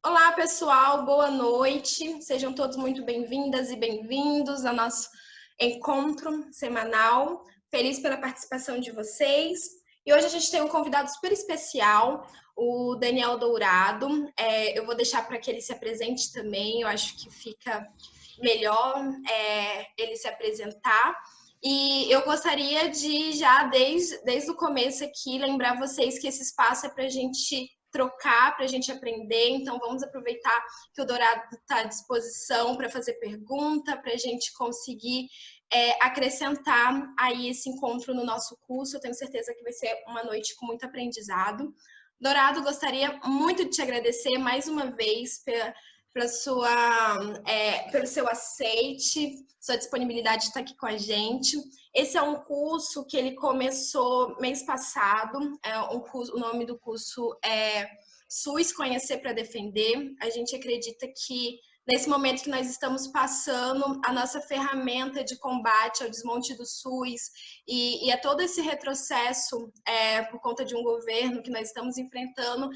Olá, pessoal, boa noite. Sejam todos muito bem-vindas e bem-vindos ao nosso encontro semanal. Feliz pela participação de vocês. E hoje a gente tem um convidado super especial, o Daniel Dourado. Eu vou deixar para que ele se apresente também, eu acho que fica melhor ele se apresentar. E eu gostaria de, já desde o começo aqui, lembrar vocês que esse espaço é para a gente trocar, para a gente aprender. Então, vamos aproveitar que o Dourado está à disposição para fazer pergunta, para a gente conseguir acrescentar aí esse encontro no nosso curso. Eu tenho certeza que vai ser uma noite com muito aprendizado. Dourado, gostaria muito de te agradecer mais uma vez pelo seu aceite, sua disponibilidade de estar aqui com a gente. Esse é um curso que ele começou mês passado. O nome do curso é SUS Conhecer para Defender. A gente acredita que nesse momento que nós estamos passando, a nossa ferramenta de combate ao desmonte do SUS e a todo esse retrocesso por conta de um governo que nós estamos enfrentando,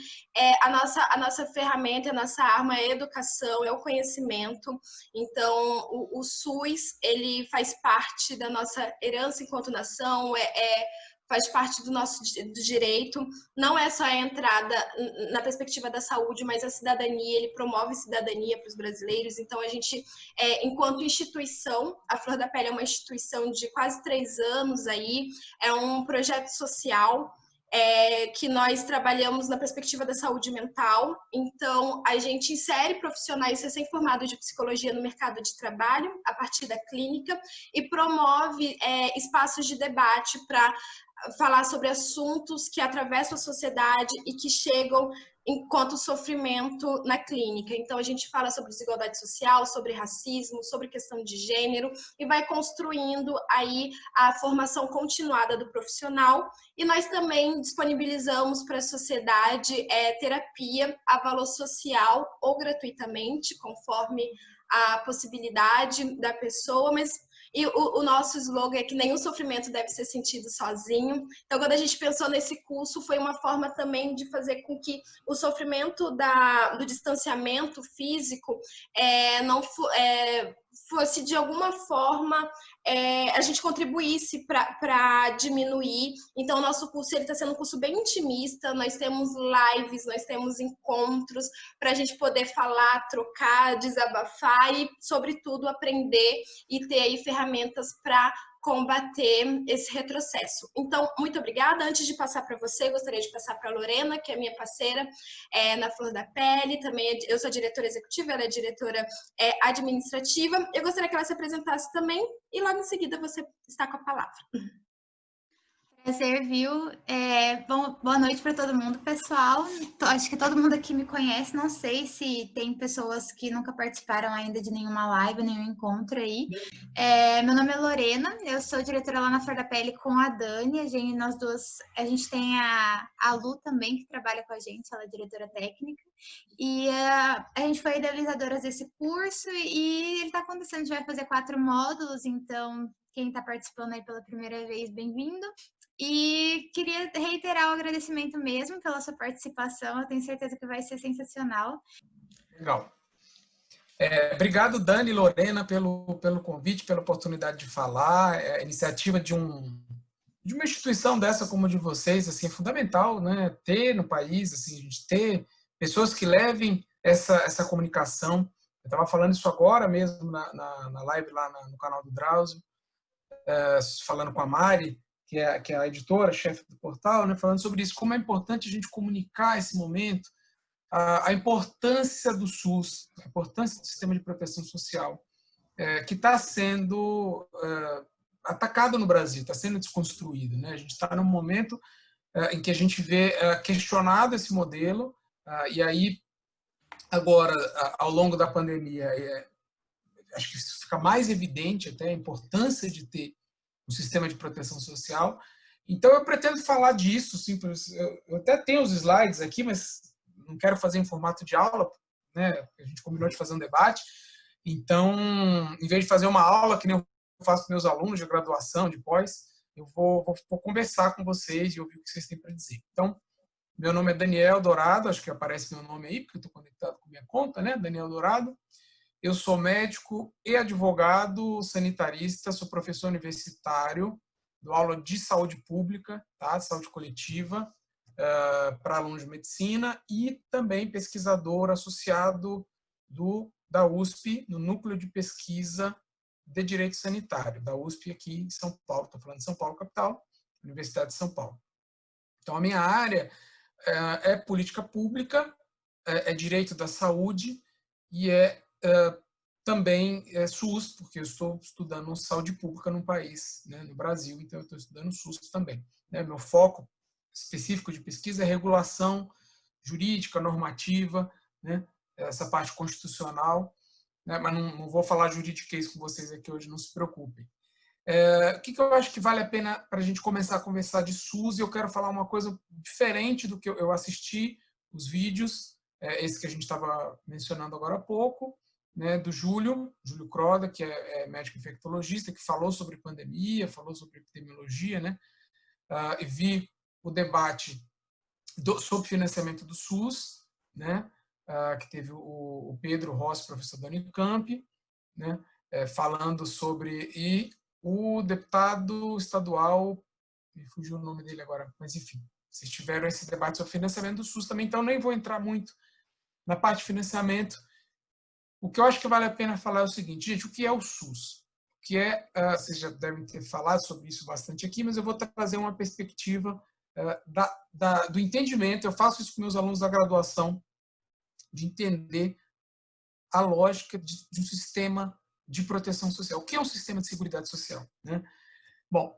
a nossa ferramenta, a nossa arma é a educação, é o conhecimento. Então, o SUS, ele faz parte da nossa herança enquanto nação, faz parte do nosso do direito. Não é só a entrada na perspectiva da saúde, mas a cidadania. Ele promove cidadania para os brasileiros. Então, a gente, enquanto instituição, a Flor da Pele é uma instituição de quase 3 anos aí, é um projeto social que nós trabalhamos na perspectiva da saúde mental. Então, a gente insere profissionais recém-formados de psicologia no mercado de trabalho, a partir da clínica, e promove espaços de debate para falar sobre assuntos que atravessam a sociedade e que chegam enquanto sofrimento na clínica. Então, a gente fala sobre desigualdade social, sobre racismo, sobre questão de gênero, e vai construindo aí a formação continuada do profissional. E nós também disponibilizamos para a sociedade terapia a valor social ou gratuitamente, conforme a possibilidade da pessoa, mas o nosso slogan é que nenhum sofrimento deve ser sentido sozinho. Então, quando a gente pensou nesse curso, foi uma forma também de fazer com que o sofrimento do distanciamento físico não fosse, de alguma forma, a gente contribuísse para diminuir. Então, o nosso curso está sendo um curso bem intimista. Nós temos lives, nós temos encontros para a gente poder falar, trocar, desabafar e, sobretudo, aprender e ter aí ferramentas para combater esse retrocesso. Então, muito obrigada. Antes de passar para você, gostaria de passar para a Lorena, que é minha parceira na Flor da Pele. Também eu sou a diretora executiva, ela é diretora administrativa. Eu gostaria que ela se apresentasse também e logo em seguida você está com a palavra. Prazer, viu? Boa noite para todo mundo, pessoal. Acho que todo mundo aqui me conhece. Não sei se tem pessoas que nunca participaram ainda de nenhuma live, nenhum encontro aí. Meu nome é Lorena, eu sou diretora lá na Flor da Pele com a Dani. Nós duas, a gente tem a Lu também, que trabalha com a gente, ela é diretora técnica. E a gente foi idealizadoras desse curso e ele está acontecendo, a gente vai fazer 4 módulos, então quem está participando aí pela primeira vez, bem-vindo. E queria reiterar o agradecimento mesmo pela sua participação, eu tenho certeza que vai ser sensacional. Legal. Obrigado, Dani e Lorena, pelo convite, pela oportunidade de falar. A iniciativa de uma instituição dessa como a de vocês assim, é fundamental, né? Ter no país, assim, a gente ter pessoas que levem essa comunicação. Eu estava falando isso agora mesmo na live lá no canal do Drauzio, falando com a Mari, que é a editora, chefe do portal, né, falando sobre isso, como é importante a gente comunicar esse momento, a importância do SUS, a importância do sistema de proteção social, que está sendo atacado no Brasil, está sendo desconstruído. Né? A gente está num momento em que a gente vê questionado esse modelo, e aí, agora, ao longo da pandemia, acho que isso fica mais evidente até a importância de ter um sistema de proteção social. Então, eu pretendo falar disso. Sim, eu até tenho os slides aqui, mas não quero fazer em formato de aula, né? A gente combinou de fazer um debate. Então, em vez de fazer uma aula, que nem eu faço com meus alunos de graduação, de pós, eu vou conversar com vocês e ouvir o que vocês têm para dizer. Então, meu nome é Daniel Dourado, acho que aparece meu nome aí, porque eu estou conectado com minha conta, né? Daniel Dourado. Eu sou médico e advogado sanitarista, sou professor universitário, dou aula de saúde pública, tá? Saúde coletiva, para alunos de medicina e também pesquisador associado da USP, no Núcleo de Pesquisa de Direito Sanitário, da USP aqui em São Paulo, estou falando de São Paulo, capital, Universidade de São Paulo. Então, a minha área é política pública, é direito da saúde e também SUS, porque eu estou estudando saúde pública num país, né, no Brasil, então eu estou estudando SUS também. Né? Meu foco específico de pesquisa é regulação jurídica, normativa, né, essa parte constitucional, né, mas não vou falar juridiquês com vocês aqui hoje, não se preocupem. O que eu acho que vale a pena para a gente começar a conversar de SUS, e eu quero falar uma coisa diferente do que eu assisti, os vídeos, esse que a gente estava mencionando agora há pouco, né, do Júlio Croda, que é médico infectologista, que falou sobre pandemia, falou sobre epidemiologia, né, e vi o debate sobre financiamento do SUS, né, que teve o Pedro Rossi, professor da Unicamp, né, falando sobre, e o deputado estadual, me fugiu o nome dele agora, mas enfim, vocês tiveram esse debate sobre financiamento do SUS também, então nem vou entrar muito na parte de financiamento. O que eu acho que vale a pena falar é o seguinte, gente, o que é o SUS? O que é, vocês já devem ter falado sobre isso bastante aqui, mas eu vou trazer uma perspectiva do entendimento, eu faço isso com meus alunos da graduação, de entender a lógica de um sistema de proteção social. O que é um sistema de seguridade social? Né? Bom,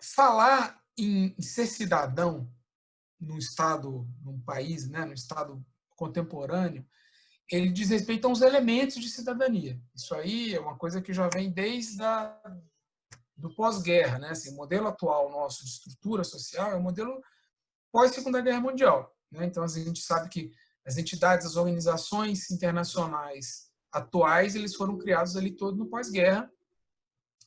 falar em ser cidadão num estado, num país, né, num estado contemporâneo, ele diz respeito a uns elementos de cidadania. Isso aí é uma coisa que já vem desde do pós-guerra, né? Assim, o modelo atual nosso de estrutura social é o modelo pós-Segunda Guerra Mundial. Né? Então, a gente sabe que as entidades, as organizações internacionais atuais, eles foram criados ali todo no pós-guerra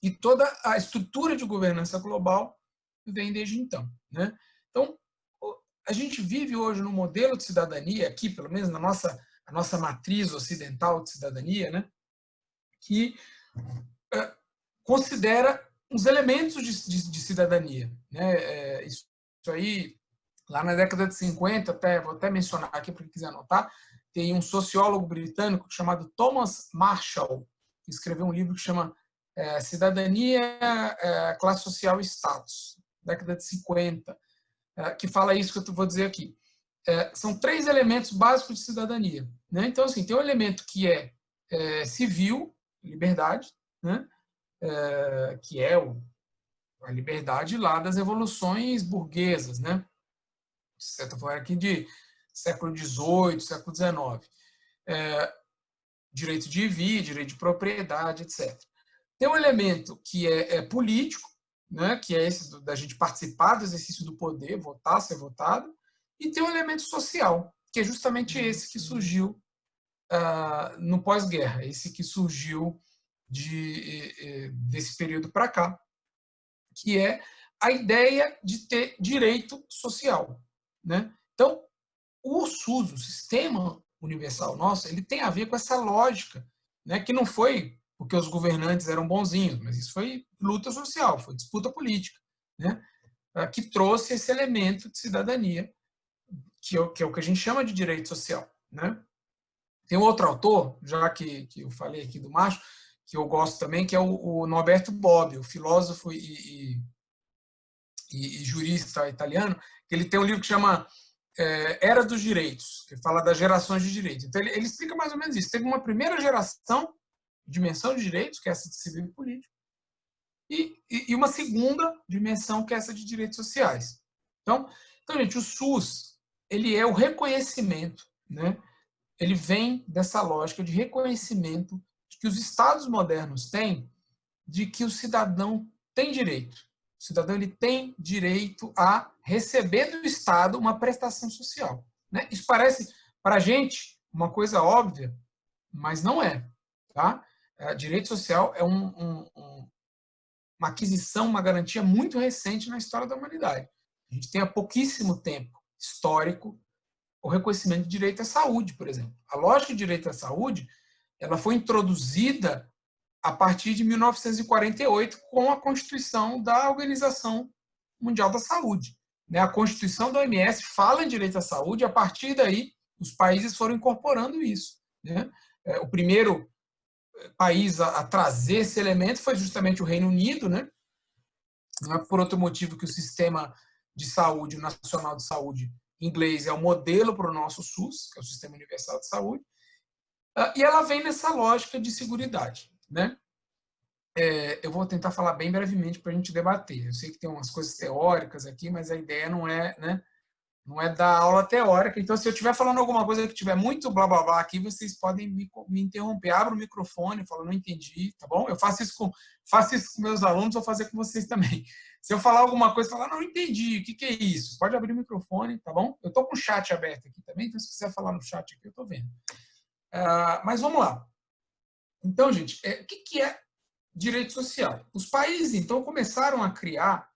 e toda a estrutura de governança global vem desde então. Né? Então, a gente vive hoje num modelo de cidadania, aqui, pelo menos na nossa matriz ocidental de cidadania, né? Que considera uns elementos de cidadania. Né? Isso aí, lá na década de 50, vou até mencionar aqui para quem quiser anotar, tem um sociólogo britânico chamado Thomas Marshall, que escreveu um livro que chama Cidadania, Classe Social e Status, década de 50, que fala isso que eu vou dizer aqui. São 3 elementos básicos de cidadania. Né? Então, assim, tem um elemento que é civil, liberdade, né? Que é a liberdade lá das evoluções burguesas, né? De certa forma, aqui de século XVIII, século XIX. Direito de vir, direito de propriedade, etc. Tem um elemento que é político, né? Que é esse da gente participar do exercício do poder, votar, ser votado, e tem um elemento social, que é justamente esse que surgiu no pós-guerra, esse que surgiu desse período para cá, que é a ideia de ter direito social. Né? Então, o SUS, o Sistema Universal nosso, ele tem a ver com essa lógica, né? Que não foi porque os governantes eram bonzinhos, mas isso foi luta social, foi disputa política, né? Que trouxe esse elemento de cidadania, que é o que a gente chama de direito social. Né? Tem um outro autor, já que eu falei aqui do Macho, que eu gosto também, que é o Norberto Bobbio, o filósofo e jurista italiano, que ele tem um livro que chama Era dos Direitos, que fala das gerações de direitos. Então, ele explica mais ou menos isso. Teve uma primeira geração, dimensão de direitos, que é essa de civil e político, e uma segunda dimensão, que é essa de direitos sociais. Então, gente, o SUS, ele é o reconhecimento, né? Ele vem dessa lógica de reconhecimento que os estados modernos têm de que o cidadão tem direito. O cidadão ele tem direito a receber do Estado uma prestação social. Né? Isso parece, para a gente, uma coisa óbvia, mas não é. Tá? Direito social é uma aquisição, uma garantia muito recente na história da humanidade. A gente tem há pouquíssimo tempo histórico o reconhecimento de direito à saúde, por exemplo. A lógica de direito à saúde, ela foi introduzida a partir de 1948 com a Constituição da Organização Mundial da Saúde. A Constituição da OMS fala em direito à saúde, e a partir daí os países foram incorporando isso. O primeiro país a trazer esse elemento foi justamente o Reino Unido, não é por outro motivo que o sistema de saúde, o Nacional de Saúde inglês, é o modelo para o nosso SUS, que é o Sistema Universal de Saúde, e ela vem nessa lógica de seguridade. Eu vou tentar falar bem brevemente para a gente debater. Eu sei que tem umas coisas teóricas aqui, mas a ideia não é, não é dar aula teórica. Então, se eu estiver falando alguma coisa que tiver muito blá blá blá aqui, vocês podem me interromper. Abra o microfone, falo, não entendi, tá bom? Eu faço isso com meus alunos, vou fazer com vocês também. Se eu falar alguma coisa, falar, não entendi, o que é isso? Pode abrir o microfone, tá bom? Eu estou com o chat aberto aqui também, então se quiser falar no chat aqui, eu estou vendo. Mas vamos lá. Então, gente, o que é direito social? Os países, então, começaram a criar,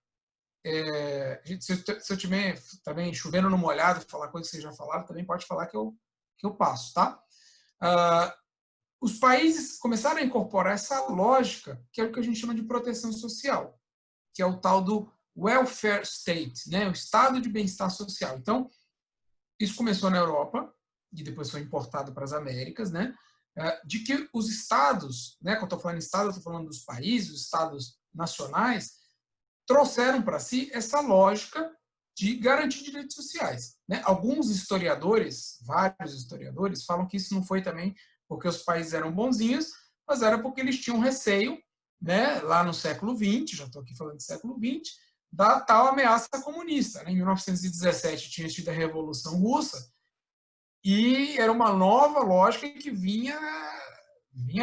se eu estiver também chovendo no molhado, falar coisa que vocês já falaram, também pode falar que eu passo, tá? Os países começaram a incorporar essa lógica, que é o que a gente chama de proteção social, que é o tal do welfare state, o estado de bem-estar social. Então, isso começou na Europa, e depois foi importado para as Américas, de que os estados, quando eu estou falando estado, eu estou falando dos países, os estados nacionais, trouxeram para si essa lógica de garantir direitos sociais. Alguns historiadores, vários historiadores, falam que isso não foi também porque os países eram bonzinhos, mas era porque eles tinham receio, lá no século XX, já estou aqui falando do século XX, da tal ameaça comunista. Em 1917 tinha tido a Revolução Russa, e era uma nova lógica que vinha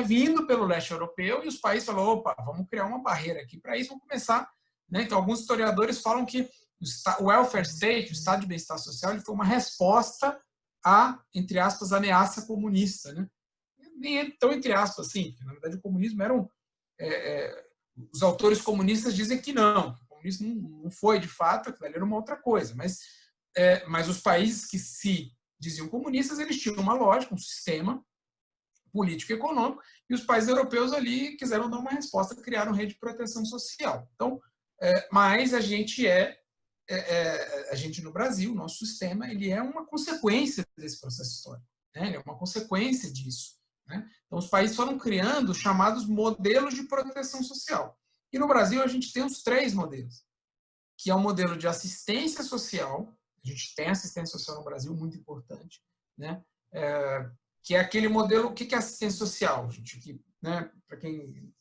vindo pelo leste europeu, e os países falaram, opa, vamos criar uma barreira aqui para isso, vamos começar. Então, alguns historiadores falam que o welfare state, o estado de bem-estar social, ele foi uma resposta à, entre aspas, ameaça comunista. Nem é tão entre aspas assim, porque, na verdade, o comunismo era os autores comunistas dizem que não, o comunismo não foi, de fato, aquilo ali era uma outra coisa, mas os países que se diziam comunistas, eles tinham uma lógica, um sistema político e econômico, e os países europeus ali quiseram dar uma resposta, criaram rede de proteção social. Então, mas a gente no Brasil, nosso sistema, ele é uma consequência desse processo histórico, ele é uma consequência disso. Então, os países foram criando chamados modelos de proteção social. E no Brasil, a gente tem os 3 modelos, que é o modelo de assistência social. A gente tem assistência social no Brasil, muito importante, que é aquele modelo. O que é assistência social, gente? Para quem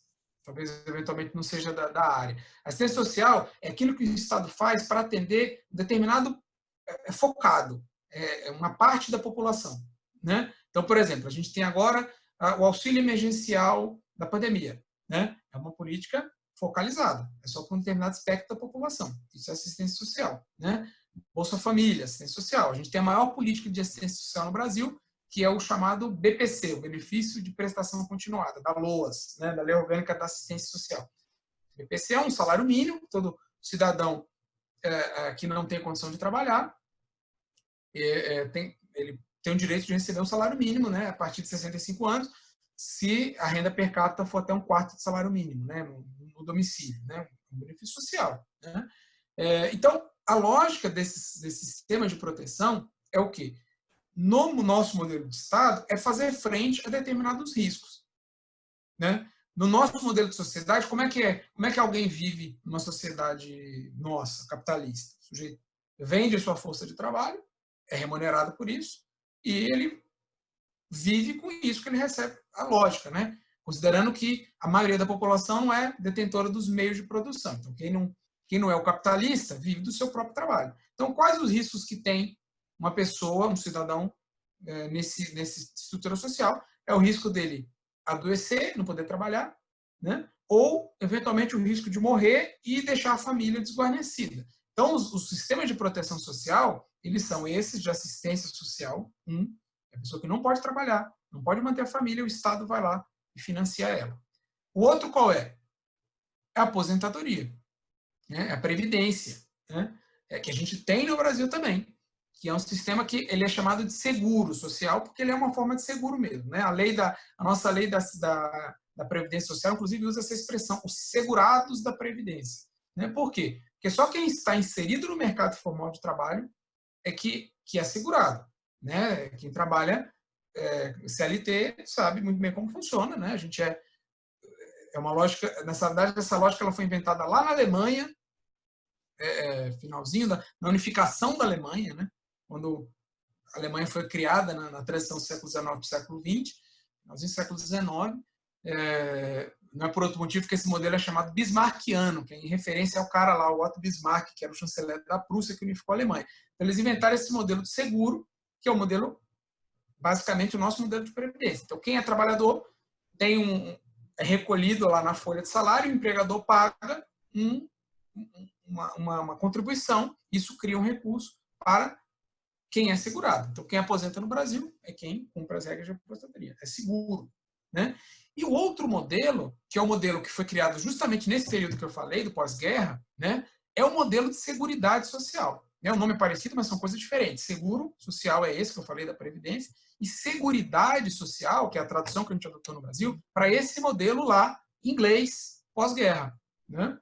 talvez eventualmente não seja da área. Assistência social é aquilo que o Estado faz para atender um determinado focado, uma parte da população. Então, por exemplo, a gente tem agora o auxílio emergencial da pandemia. É uma política focalizada, é só para um determinado aspecto da população. Isso é assistência social. Bolsa Família, assistência social. A gente tem a maior política de assistência social no Brasil, que é o chamado BPC, o Benefício de Prestação Continuada, da LOAS, da Lei Orgânica da Assistência Social. O BPC é um salário mínimo, todo cidadão que não tem condição de trabalhar, ele tem o direito de receber um salário mínimo, a partir de 65 anos, se a renda per capita for até 1/4 do salário mínimo, no domicílio, um benefício social. Então, a lógica desse sistema de proteção é o quê? No nosso modelo de Estado, é fazer frente a determinados riscos. No nosso modelo de sociedade, como é que alguém vive numa sociedade nossa, capitalista? O sujeito vende sua força de trabalho, é remunerado por isso, e ele vive com isso que ele recebe, a lógica, considerando que a maioria da população não é detentora dos meios de produção. Então, quem não é o capitalista vive do seu próprio trabalho. Então, quais os riscos que tem uma pessoa, um cidadão, nessa estrutura social? É o risco dele adoecer, não poder trabalhar, ou, eventualmente, o risco de morrer e deixar a família desguarnecida. Então, os sistemas de proteção social, eles são esses de assistência social. É a pessoa que não pode trabalhar, não pode manter a família, o Estado vai lá e financia ela. O outro qual é? É a aposentadoria, é a previdência, que a gente tem no Brasil também, que é um sistema que ele é chamado de seguro social, porque ele é uma forma de seguro mesmo, né? A nossa lei da Previdência Social, inclusive, usa essa expressão, os segurados da Previdência. Né? Por quê? Porque só quem está inserido no mercado formal de trabalho é que é segurado. Né? Quem trabalha CLT sabe muito bem como funciona. Né? A gente é uma lógica, nessa verdade, essa lógica ela foi inventada lá na Alemanha, finalzinho na unificação da Alemanha, né? Quando a Alemanha foi criada na transição do século XIX para o século XX, finalzinho do século XIX. Não é por outro motivo que esse modelo é chamado bismarckiano, que é em referência ao cara lá, o Otto Bismarck, que era o chanceler da Prússia, que unificou a Alemanha. Então, eles inventaram esse modelo de seguro, que é o modelo, basicamente, o nosso modelo de previdência. Então, quem é trabalhador é recolhido lá na folha de salário, o empregador paga uma contribuição, isso cria um recurso para quem é segurado. Então, quem aposenta no Brasil é quem cumpre as regras de aposentadoria, é seguro. Né? E o outro modelo, que é o modelo que foi criado justamente nesse período que eu falei, do pós-guerra, né, é o modelo de seguridade social. O nome é parecido, mas são coisas diferentes. Seguro social é esse que eu falei da Previdência, e seguridade social, que é a tradução que a gente adotou no Brasil, para esse modelo lá, inglês, pós-guerra. Né?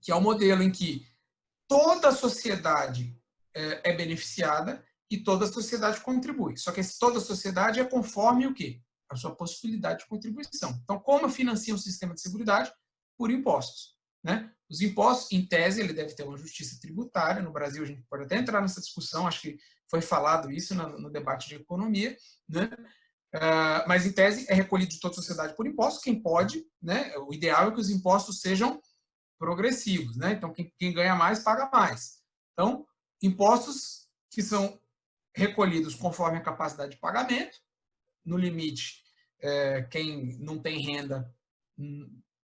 Que é o modelo em que toda a sociedade é beneficiada e toda a sociedade contribui. Só que toda a sociedade é conforme o quê? A sua possibilidade de contribuição. Então, como financia um sistema de seguridade? Por impostos. Né? Os impostos, em tese, ele deve ter uma justiça tributária. No Brasil, a gente pode até entrar nessa discussão, acho que foi falado isso no debate de economia. Né? Mas, em tese, é recolhido de toda a sociedade por impostos. Quem pode, né? O ideal é que os impostos sejam progressivos. Né? Então, quem ganha mais, paga mais. Então, impostos que são recolhidos conforme a capacidade de pagamento. No limite, quem não tem renda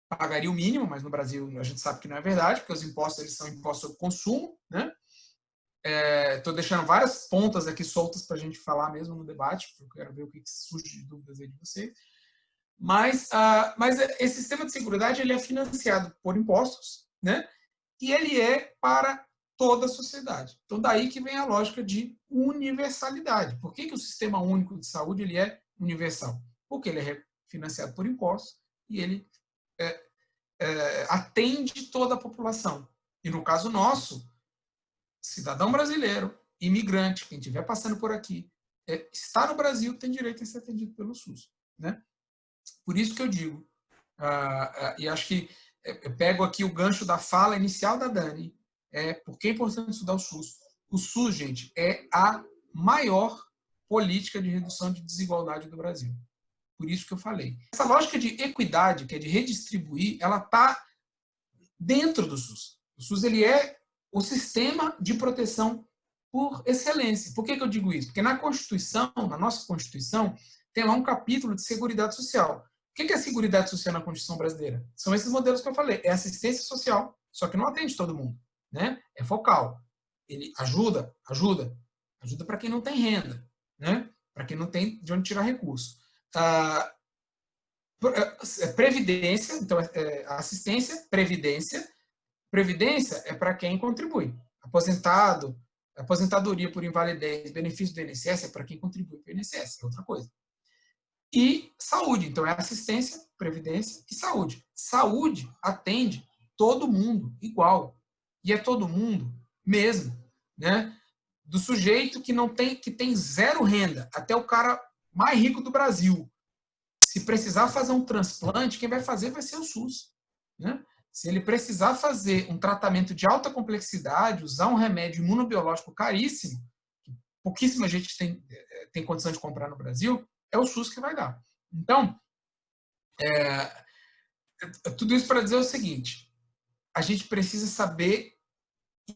pagaria o mínimo, mas no Brasil a gente sabe que não é verdade, porque os impostos eles são impostos sobre consumo. Né? Estou deixando várias pontas aqui soltas para a gente falar mesmo no debate, porque eu quero ver o que surge de dúvidas aí de vocês. Mas esse sistema de seguridade ele é financiado por impostos, né? E ele é para toda a sociedade. Então, daí que vem a lógica de universalidade. Por que o Sistema Único de Saúde ele é universal? Porque ele é financiado por impostos e ele atende toda a população. E no caso nosso, cidadão brasileiro, imigrante, quem estiver passando por aqui, está no Brasil, tem direito a ser atendido pelo SUS. Né? Por isso que eu digo, e acho que eu pego aqui o gancho da fala inicial da Dani, por que é importante estudar o SUS? O SUS, gente, é a maior política de redução de desigualdade do Brasil. Por isso que eu falei. Essa lógica de equidade, que é de redistribuir, ela está dentro do SUS. O SUS ele é o sistema de proteção por excelência. Por que eu digo isso? Porque na Constituição, na nossa Constituição, tem lá um capítulo de Seguridade Social. O que é a Seguridade Social na Constituição brasileira? São esses modelos que eu falei. É assistência social, só que não atende todo mundo. Né? É focal. Ele ajuda para quem não tem renda, né? Para quem não tem de onde tirar recurso. Previdência, então assistência, previdência. Previdência é para quem contribui. Aposentado, aposentadoria por invalidez, benefício do INSS é para quem contribui para o INSS, é outra coisa. E saúde, então é assistência, previdência e saúde. Saúde atende todo mundo igual. E é todo mundo mesmo, né? Do sujeito que tem zero renda até o cara mais rico do Brasil. Se precisar fazer um transplante, quem vai fazer vai ser o SUS, né? Se ele precisar fazer um tratamento de alta complexidade, usar um remédio imunobiológico caríssimo, que pouquíssima gente tem condição de comprar no Brasil, é o SUS que vai dar. Então, tudo isso para dizer o seguinte: a gente precisa saber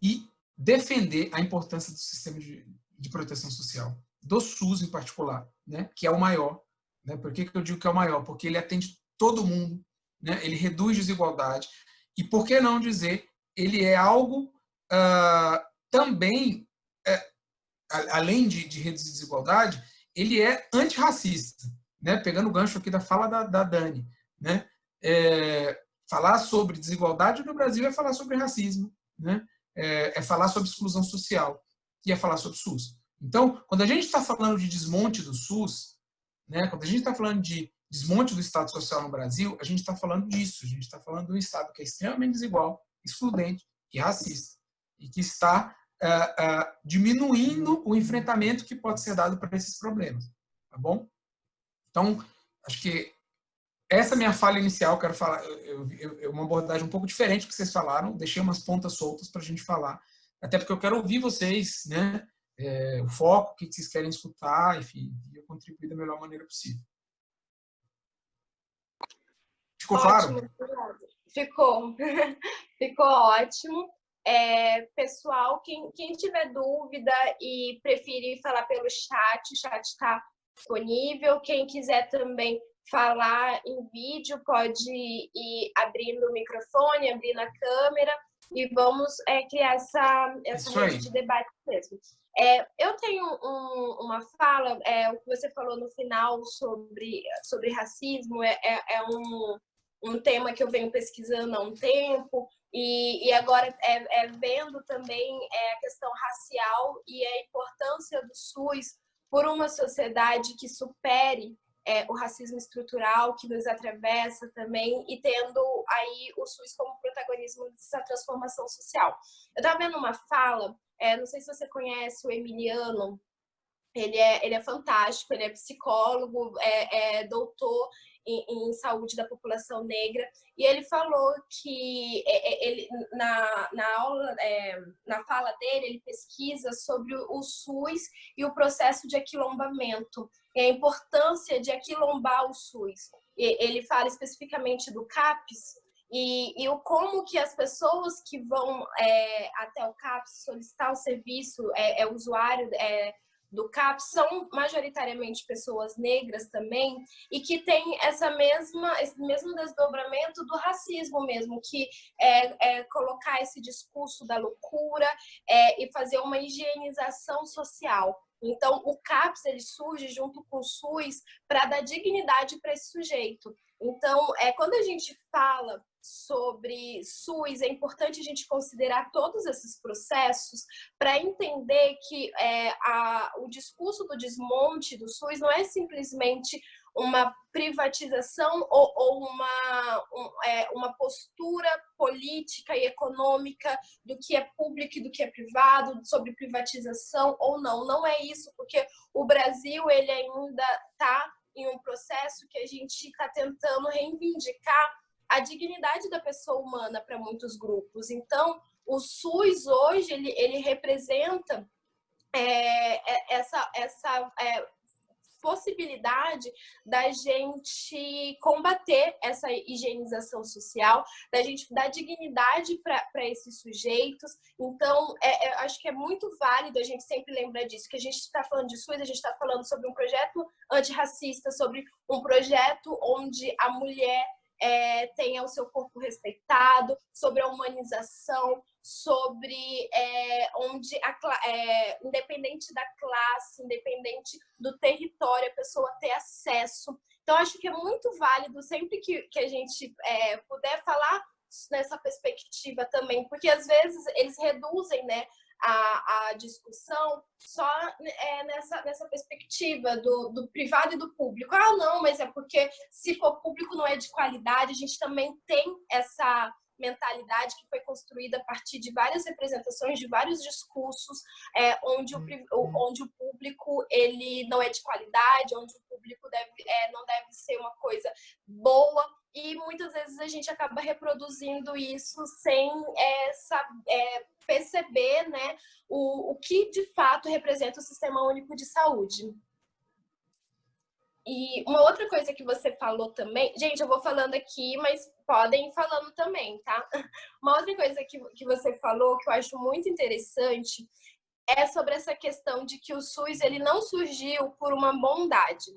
e defender a importância do sistema de proteção social, do SUS em particular, né, que é o maior. Né? Por que eu digo que é o maior? Porque ele atende todo mundo, né? Ele reduz desigualdade. E por que não dizer, ele é algo também, além de reduzir desigualdade, ele é antirracista. Né? Pegando o gancho aqui da fala da Dani. Né? Falar sobre desigualdade no Brasil é falar sobre racismo, né? É falar sobre exclusão social. que ia falar sobre o SUS. Então, quando a gente está falando de desmonte do SUS, né, quando a gente está falando de desmonte do Estado Social no Brasil, a gente está falando disso. A gente está falando de um Estado que é extremamente desigual, excludente e racista, e que está diminuindo o enfrentamento que pode ser dado para esses problemas. Tá bom? Então, acho que essa minha fala inicial, quero falar, uma abordagem um pouco diferente do que vocês falaram, deixei umas pontas soltas para a gente falar, até porque eu quero ouvir vocês, né? O foco, o que vocês querem escutar, enfim, e eu contribuir da melhor maneira possível. Ficou Ótimo, claro? ficou. Ficou ótimo. Pessoal, quem tiver dúvida e preferir falar pelo chat, o chat está disponível. Quem quiser também falar em vídeo, pode ir abrindo o microfone, abrindo a câmera, e vamos criar essa rede de debate mesmo. Eu tenho uma fala, o que você falou no final sobre racismo é um tema que eu venho pesquisando há um tempo, e agora vendo também a questão racial e a importância do SUS por uma sociedade que supere o racismo estrutural que nos atravessa também, e tendo aí o SUS como protagonismo dessa transformação social. Eu estava vendo uma fala, não sei se você conhece o Emiliano, ele é fantástico, ele é psicólogo, doutor em saúde da população negra, e ele falou que ele, na aula, na fala dele, ele pesquisa sobre o SUS e o processo de aquilombamento, e a importância de aquilombar o SUS. Ele fala especificamente do CAPS, e o como que as pessoas que vão até o CAPS solicitar o serviço, usuário do CAPS, são majoritariamente pessoas negras também, e que tem esse mesmo desdobramento do racismo mesmo, que colocar esse discurso da loucura e fazer uma higienização social. Então, o CAPS ele surge junto com o SUS para dar dignidade para esse sujeito. Então, quando a gente fala sobre SUS, é importante a gente considerar todos esses processos para entender que o discurso do desmonte do SUS não é simplesmente uma privatização ou uma postura política e econômica do que é público e do que é privado, sobre privatização ou não. Não é isso, porque o Brasil ele ainda está em um processo que a gente está tentando reivindicar a dignidade da pessoa humana para muitos grupos. Então, o SUS hoje ele representa essa possibilidade da gente combater essa higienização social, da gente dar dignidade para esses sujeitos. Então, acho que é muito válido a gente sempre lembrar disso, que a gente está falando de SUS, a gente está falando sobre um projeto antirracista, sobre um projeto onde a mulher tenha o seu corpo respeitado, sobre a humanização, sobre onde, independente da classe, independente do território, a pessoa ter acesso. Então, acho que é muito válido sempre que a gente puder falar nessa perspectiva também, porque às vezes eles reduzem, né, a discussão só nessa perspectiva do privado e do público. Ah, não, mas é porque se for público não é de qualidade. A gente também tem essa mentalidade que foi construída a partir de várias representações, de vários discursos, onde o público ele não é de qualidade, onde o público não deve ser uma coisa boa, e muitas vezes a gente acaba reproduzindo isso sem perceber, né, o que de fato representa o Sistema Único de Saúde. E uma outra coisa que você falou também, gente, eu vou falando aqui, mas podem ir falando também, tá? Uma outra coisa que você falou que eu acho muito interessante é sobre essa questão de que o SUS ele não surgiu por uma bondade,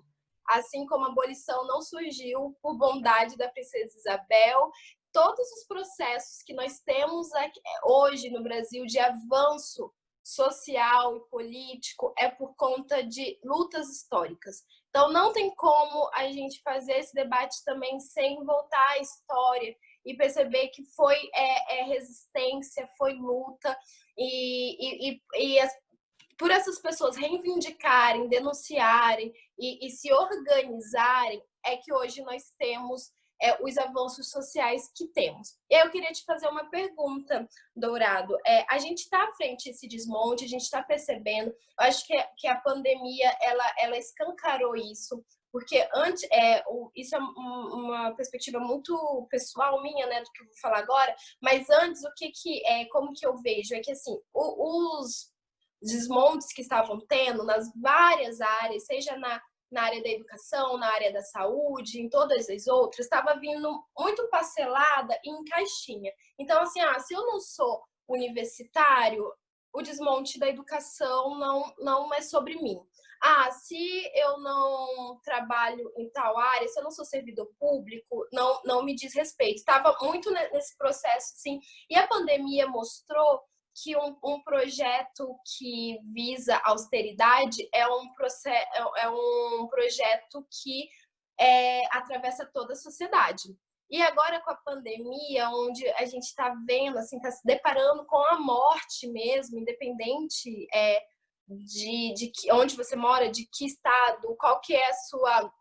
assim como a abolição não surgiu por bondade da Princesa Isabel. Todos os processos que nós temos aqui, hoje no Brasil de avanço social e político é por conta de lutas históricas. Então, não tem como a gente fazer esse debate também sem voltar à história e perceber que foi resistência, foi luta, e por essas pessoas reivindicarem, denunciarem e se organizarem, é que hoje nós temos os avanços sociais que temos. E aí eu queria te fazer uma pergunta, Dourado. A gente está à frente desse desmonte, a gente está percebendo, eu acho que a pandemia, ela escancarou isso, porque antes, isso é uma perspectiva muito pessoal minha, né, do que eu vou falar agora, mas antes, como que eu vejo? É que, assim, os desmontes que estavam tendo nas várias áreas, seja na área da educação, na área da saúde, em todas as outras, estava vindo muito parcelada em caixinha. Então, assim, se eu não sou universitário, o desmonte da educação não é sobre mim. Se eu não trabalho em tal área, se eu não sou servidor público, não me diz respeito. Estava muito nesse processo, assim, e a pandemia mostrou que um projeto que visa austeridade é um projeto que atravessa toda a sociedade. E agora com a pandemia, onde a gente está vendo, assim, está se deparando com a morte mesmo, independente de onde você mora, de que estado, qual que é a sua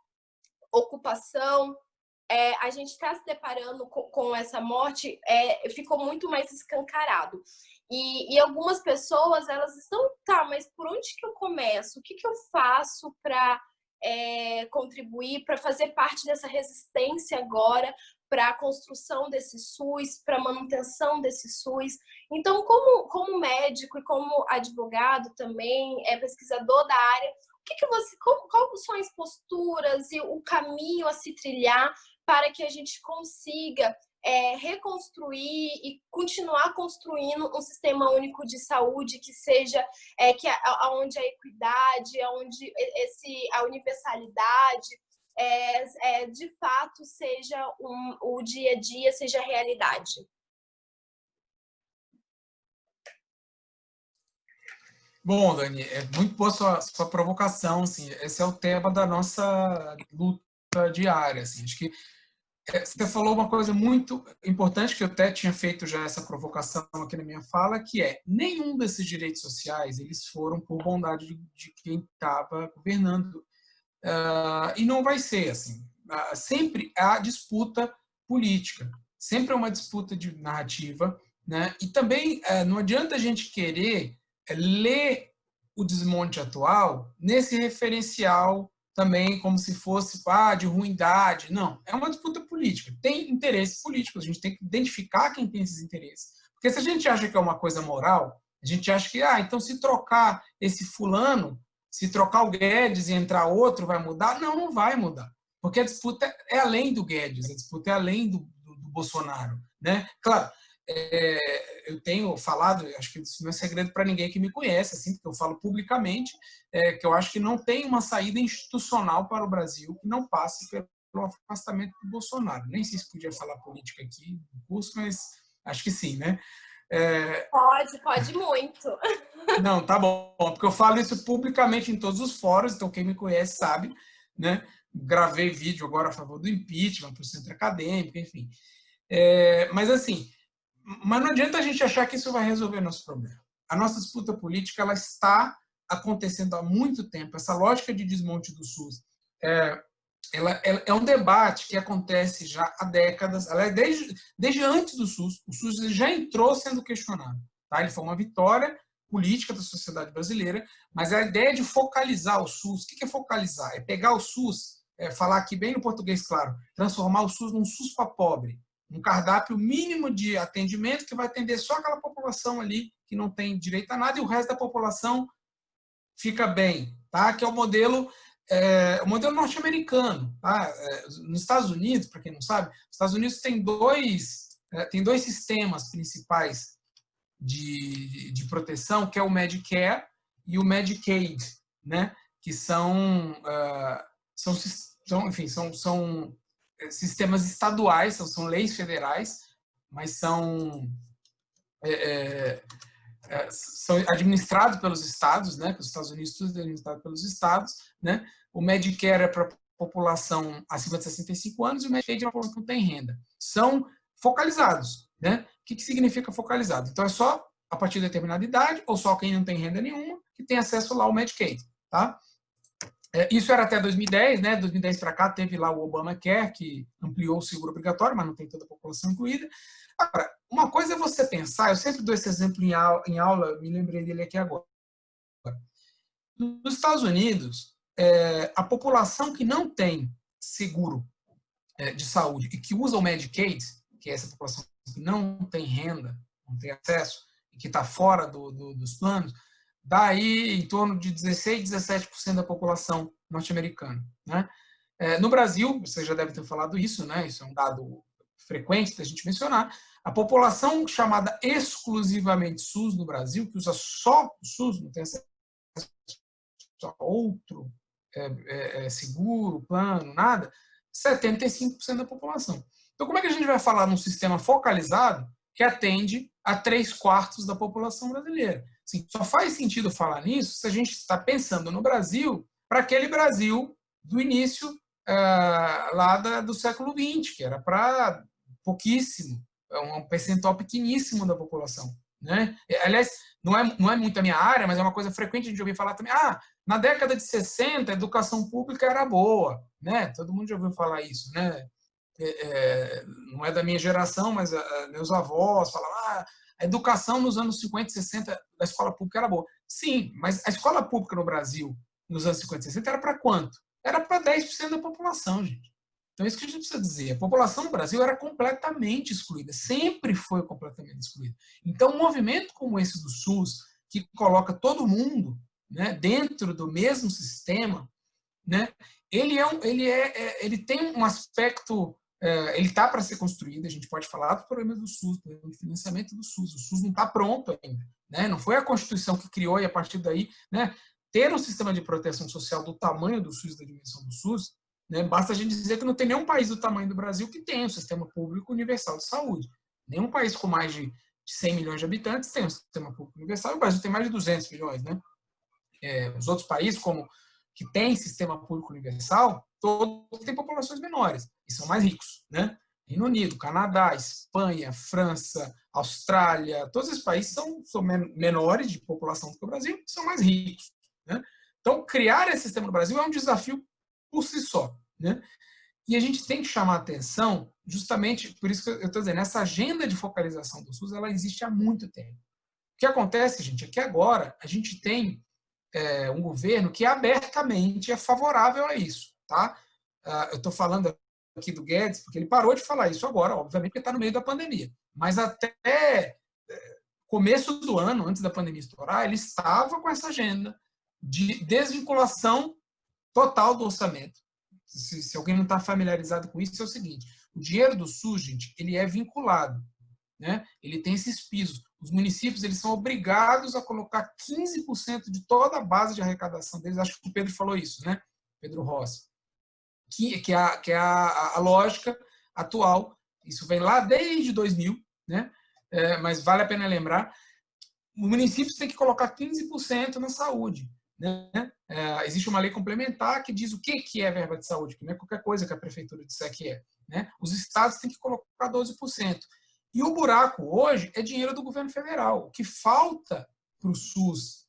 ocupação, a gente está se deparando com essa morte, ficou muito mais escancarado. E algumas pessoas, elas estão, mas por onde que eu começo? O que eu faço para contribuir, para fazer parte dessa resistência agora, para a construção desse SUS, para a manutenção desse SUS? Então, como médico e como advogado também, pesquisador da área, quais são as posturas e o caminho a se trilhar para que a gente consiga reconstruir e continuar construindo um sistema único de saúde que seja onde a equidade, onde a universalidade de fato seja o dia a dia, seja a realidade? Bom, Dani, é muito boa sua provocação, assim, esse é o tema da nossa luta diária, assim, acho que você falou uma coisa muito importante, que eu até tinha feito já essa provocação aqui na minha fala, que nenhum desses direitos sociais, eles foram por bondade de quem estava governando. E não vai ser assim. Sempre há disputa política, sempre é uma disputa de narrativa, né? E também não adianta a gente querer ler o desmonte atual nesse referencial também como se fosse de ruindade. Não, é uma disputa política. Tem interesses políticos, a gente tem que identificar quem tem esses interesses. Porque se a gente acha que é uma coisa moral, a gente acha que, então se trocar esse fulano, se trocar o Guedes e entrar outro, vai mudar? Não, não vai mudar. Porque a disputa é além do Guedes, a disputa é além do Bolsonaro, né? Claro, eu tenho falado, acho que isso não é segredo para ninguém que me conhece, assim, porque eu falo publicamente, que eu acho que não tem uma saída institucional para o Brasil que não passe pelo afastamento do Bolsonaro. Nem sei se podia falar política aqui no curso, mas acho que sim, né? Pode muito. Não, tá bom, porque eu falo isso publicamente em todos os fóruns, então quem me conhece sabe, né? Gravei vídeo agora a favor do impeachment para o centro acadêmico, enfim. Mas assim, mas não adianta a gente achar que isso vai resolver nosso problema. A nossa disputa política, ela está acontecendo há muito tempo. Essa lógica de desmonte do SUS ela é um debate que acontece já há décadas, ela é desde antes do SUS. O SUS já entrou sendo questionado. Tá? Ele foi uma vitória política da sociedade brasileira, mas a ideia de focalizar o SUS, o que é focalizar? É pegar o SUS, falar aqui bem no português claro, transformar o SUS num SUS para pobre, um cardápio mínimo de atendimento que vai atender só aquela população ali que não tem direito a nada e o resto da população fica bem, tá? Que é o modelo norte-americano, tá? Nos Estados Unidos, para quem não sabe, os Estados Unidos tem dois sistemas principais de proteção, que é o Medicare e o Medicaid, né? Que são sistemas estaduais, são leis federais, mas são administrados pelos estados, né? Os Estados Unidos tudo é administrado pelos estados, né? O Medicare é para a população acima de 65 anos e o Medicaid é para a população que não tem renda. São focalizados, né? O que significa focalizado? Então é só a partir de determinada idade ou só quem não tem renda nenhuma que tem acesso lá ao Medicaid, tá? Isso era até 2010, né? 2010 para cá teve lá o Obamacare, que ampliou o seguro obrigatório, mas não tem toda a população incluída. Agora, uma coisa é você pensar, eu sempre dou esse exemplo em aula, me lembrei dele aqui agora. Nos Estados Unidos, a população que não tem seguro de saúde e que usa o Medicaid, que é essa população que não tem renda, não tem acesso e que está fora dos planos, dá aí em torno de 16, 17% da população norte-americana, né? No Brasil, você já deve ter falado isso, né? Isso é um dado frequente da gente mencionar. A população chamada exclusivamente SUS no Brasil, que usa só o SUS, não tem acesso a outro seguro, plano, nada, 75% da população. Então, como é que a gente vai falar num sistema focalizado que atende a 3/4 da população brasileira? Assim, só faz sentido falar nisso se a gente está pensando no Brasil para aquele Brasil do início lá do século XX, que era para pouquíssimo, um percentual pequeníssimo da população, né? Aliás, não é muito a minha área, mas é uma coisa frequente a gente ouvir falar também. Na década de 60, a educação pública era boa, né? Todo mundo já ouviu falar isso, né? Não é da minha geração, mas meus avós falavam, a educação nos anos 50 e 60 da escola pública era boa. Sim, mas a escola pública no Brasil, nos anos 50 e 60, era para quanto? Era para 10% da população, gente. Então, é isso que a gente precisa dizer. A população no Brasil era completamente excluída, sempre foi completamente excluída. Então, um movimento como esse do SUS, que coloca todo mundo, né, dentro do mesmo sistema, né, ele tem um aspecto, ele está para ser construído, a gente pode falar do problema do SUS, do financiamento do SUS. O SUS não está pronto ainda, né? Não foi a Constituição que criou e a partir daí, né, ter um sistema de proteção social do tamanho do SUS, da dimensão do SUS, né, basta a gente dizer que não tem nenhum país do tamanho do Brasil que tenha um sistema público universal de saúde. Nenhum país com mais de 100 milhões de habitantes tem um sistema público universal, e o Brasil tem mais de 200 milhões, né? Os outros países, que têm sistema público universal, todos têm populações menores e são mais ricos, né? Reino Unido, Canadá, Espanha, França, Austrália, todos esses países são menores de população do que o Brasil e são mais ricos, né? Então, criar esse sistema no Brasil é um desafio por si só, né? E a gente tem que chamar a atenção, justamente, por isso que eu estou dizendo, essa agenda de focalização do SUS, ela existe há muito tempo. O que acontece, gente, é que agora a gente tem um governo que abertamente é favorável a isso, tá? Eu estou falando aqui do Guedes, porque ele parou de falar isso agora, obviamente, porque está no meio da pandemia. Mas até começo do ano, antes da pandemia estourar, ele estava com essa agenda de desvinculação total do orçamento. Se alguém não está familiarizado com isso, é o seguinte: o dinheiro do SUS, gente, ele é vinculado, né? Ele tem esses pisos. Os municípios, eles são obrigados a colocar 15% de toda a base de arrecadação deles. Acho que o Pedro falou isso, né? Pedro Rossi. Que é a lógica atual. Isso vem lá desde 2000, né? Mas vale a pena lembrar. Os municípios têm que colocar 15% na saúde, né? Existe uma lei complementar que diz o que é verba de saúde, que não é qualquer coisa que a prefeitura disser que é, né? Os estados têm que colocar 12%. E o buraco hoje é dinheiro do governo federal. O que falta para o SUS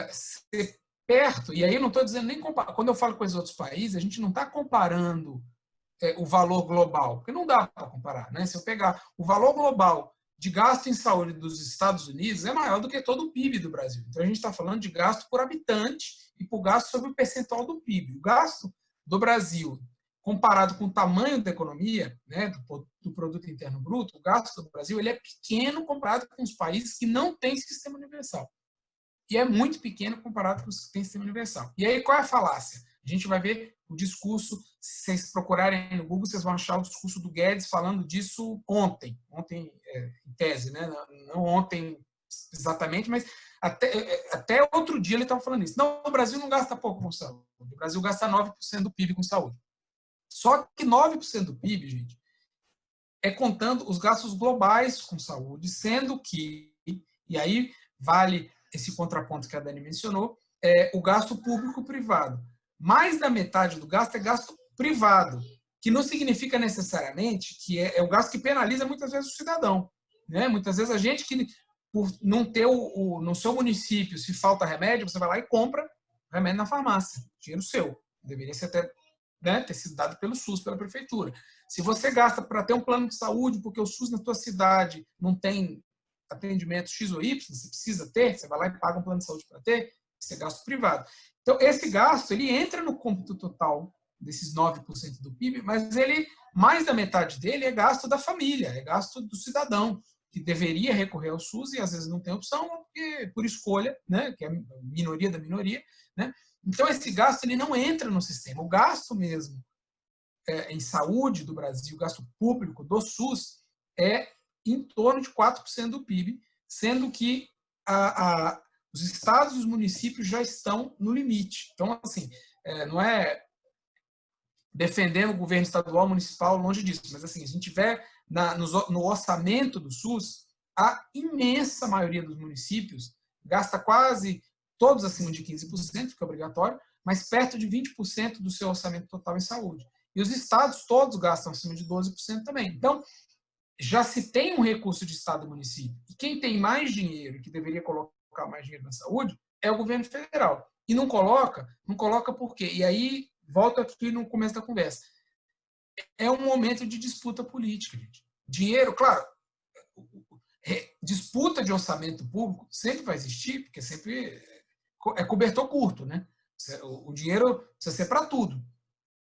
ser perto, e aí eu não estou dizendo nem comparar, quando eu falo com os outros países, a gente não está comparando o valor global, porque não dá para comparar, né? Se eu pegar o valor global de gasto em saúde dos Estados Unidos, é maior do que todo o PIB do Brasil. Então a gente está falando de gasto por habitante e por gasto sobre o percentual do PIB. O gasto do Brasil, comparado com o tamanho da economia, né, do produto interno bruto, o gasto do Brasil ele é pequeno comparado com os países que não têm sistema universal. E é muito pequeno comparado com os que têm sistema universal. E aí, qual é a falácia? A gente vai ver o discurso, se vocês procurarem no Google, vocês vão achar o discurso do Guedes falando disso ontem em tese, né? Não ontem exatamente, mas até outro dia ele estava falando isso. Não, o Brasil não gasta pouco com saúde. O Brasil gasta 9% do PIB com saúde. Só que 9% do PIB, gente, é contando os gastos globais com saúde, sendo que, e aí vale esse contraponto que a Dani mencionou, o gasto público-privado. Mais da metade do gasto é gasto privado, que não significa necessariamente que é o gasto que penaliza muitas vezes o cidadão, né? Muitas vezes a gente que por não ter no seu município, se falta remédio, você vai lá e compra remédio na farmácia, dinheiro seu. Deveria ser até, né, ter sido dado pelo SUS, pela prefeitura. Se você gasta para ter um plano de saúde, porque o SUS na tua cidade não tem atendimento X ou Y, você precisa ter, você vai lá e paga um plano de saúde para ter, isso é gasto privado. Então, esse gasto, ele entra no cômputo total desses 9% do PIB, mas mais da metade dele é gasto da família, é gasto do cidadão, que deveria recorrer ao SUS e às vezes não tem opção, porque, por escolha, né, que é a minoria da minoria, né? Então, esse gasto ele não entra no sistema. O gasto mesmo em saúde do Brasil, o gasto público do SUS, é em torno de 4% do PIB, sendo que os estados e os municípios já estão no limite. Então, assim, não é defendendo o governo estadual, municipal, longe disso, mas assim, a gente tiver no orçamento do SUS, a imensa maioria dos municípios gasta quase todos acima de 15%, que é obrigatório, mas perto de 20% do seu orçamento total em saúde. E os estados todos gastam acima de 12% também. Então, já se tem um recurso de estado e município. E quem tem mais dinheiro, que deveria colocar mais dinheiro na saúde, é o governo federal. E não coloca por quê? E aí, volto aqui no começo da conversa. É um momento de disputa política, gente. Dinheiro, claro, disputa de orçamento público sempre vai existir, porque sempre é cobertor curto, né? O dinheiro precisa ser para tudo,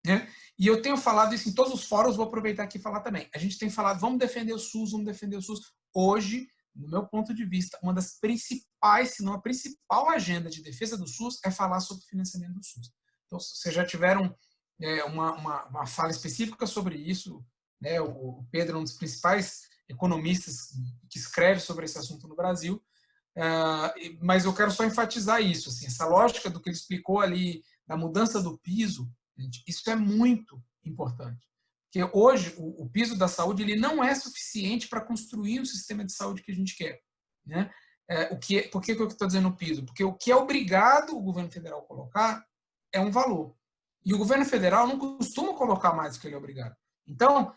né? E eu tenho falado isso em todos os fóruns, vou aproveitar aqui e falar também. A gente tem falado, vamos defender o SUS, vamos defender o SUS. Hoje, no meu ponto de vista, uma das principais, se não a principal agenda de defesa do SUS é falar sobre o financiamento do SUS. Então, vocês já tiveram uma fala específica sobre isso, né? O Pedro é um dos principais economistas que escreve sobre esse assunto no Brasil, mas eu quero só enfatizar isso, assim, essa lógica do que ele explicou ali, da mudança do piso, gente, isso é muito importante. Porque hoje o piso da saúde ele não é suficiente para construir o sistema de saúde que a gente quer, né? Por que eu estou dizendo piso? Porque o que é obrigado o governo federal a colocar é um valor. E o governo federal não costuma colocar mais do que ele é obrigado. Então,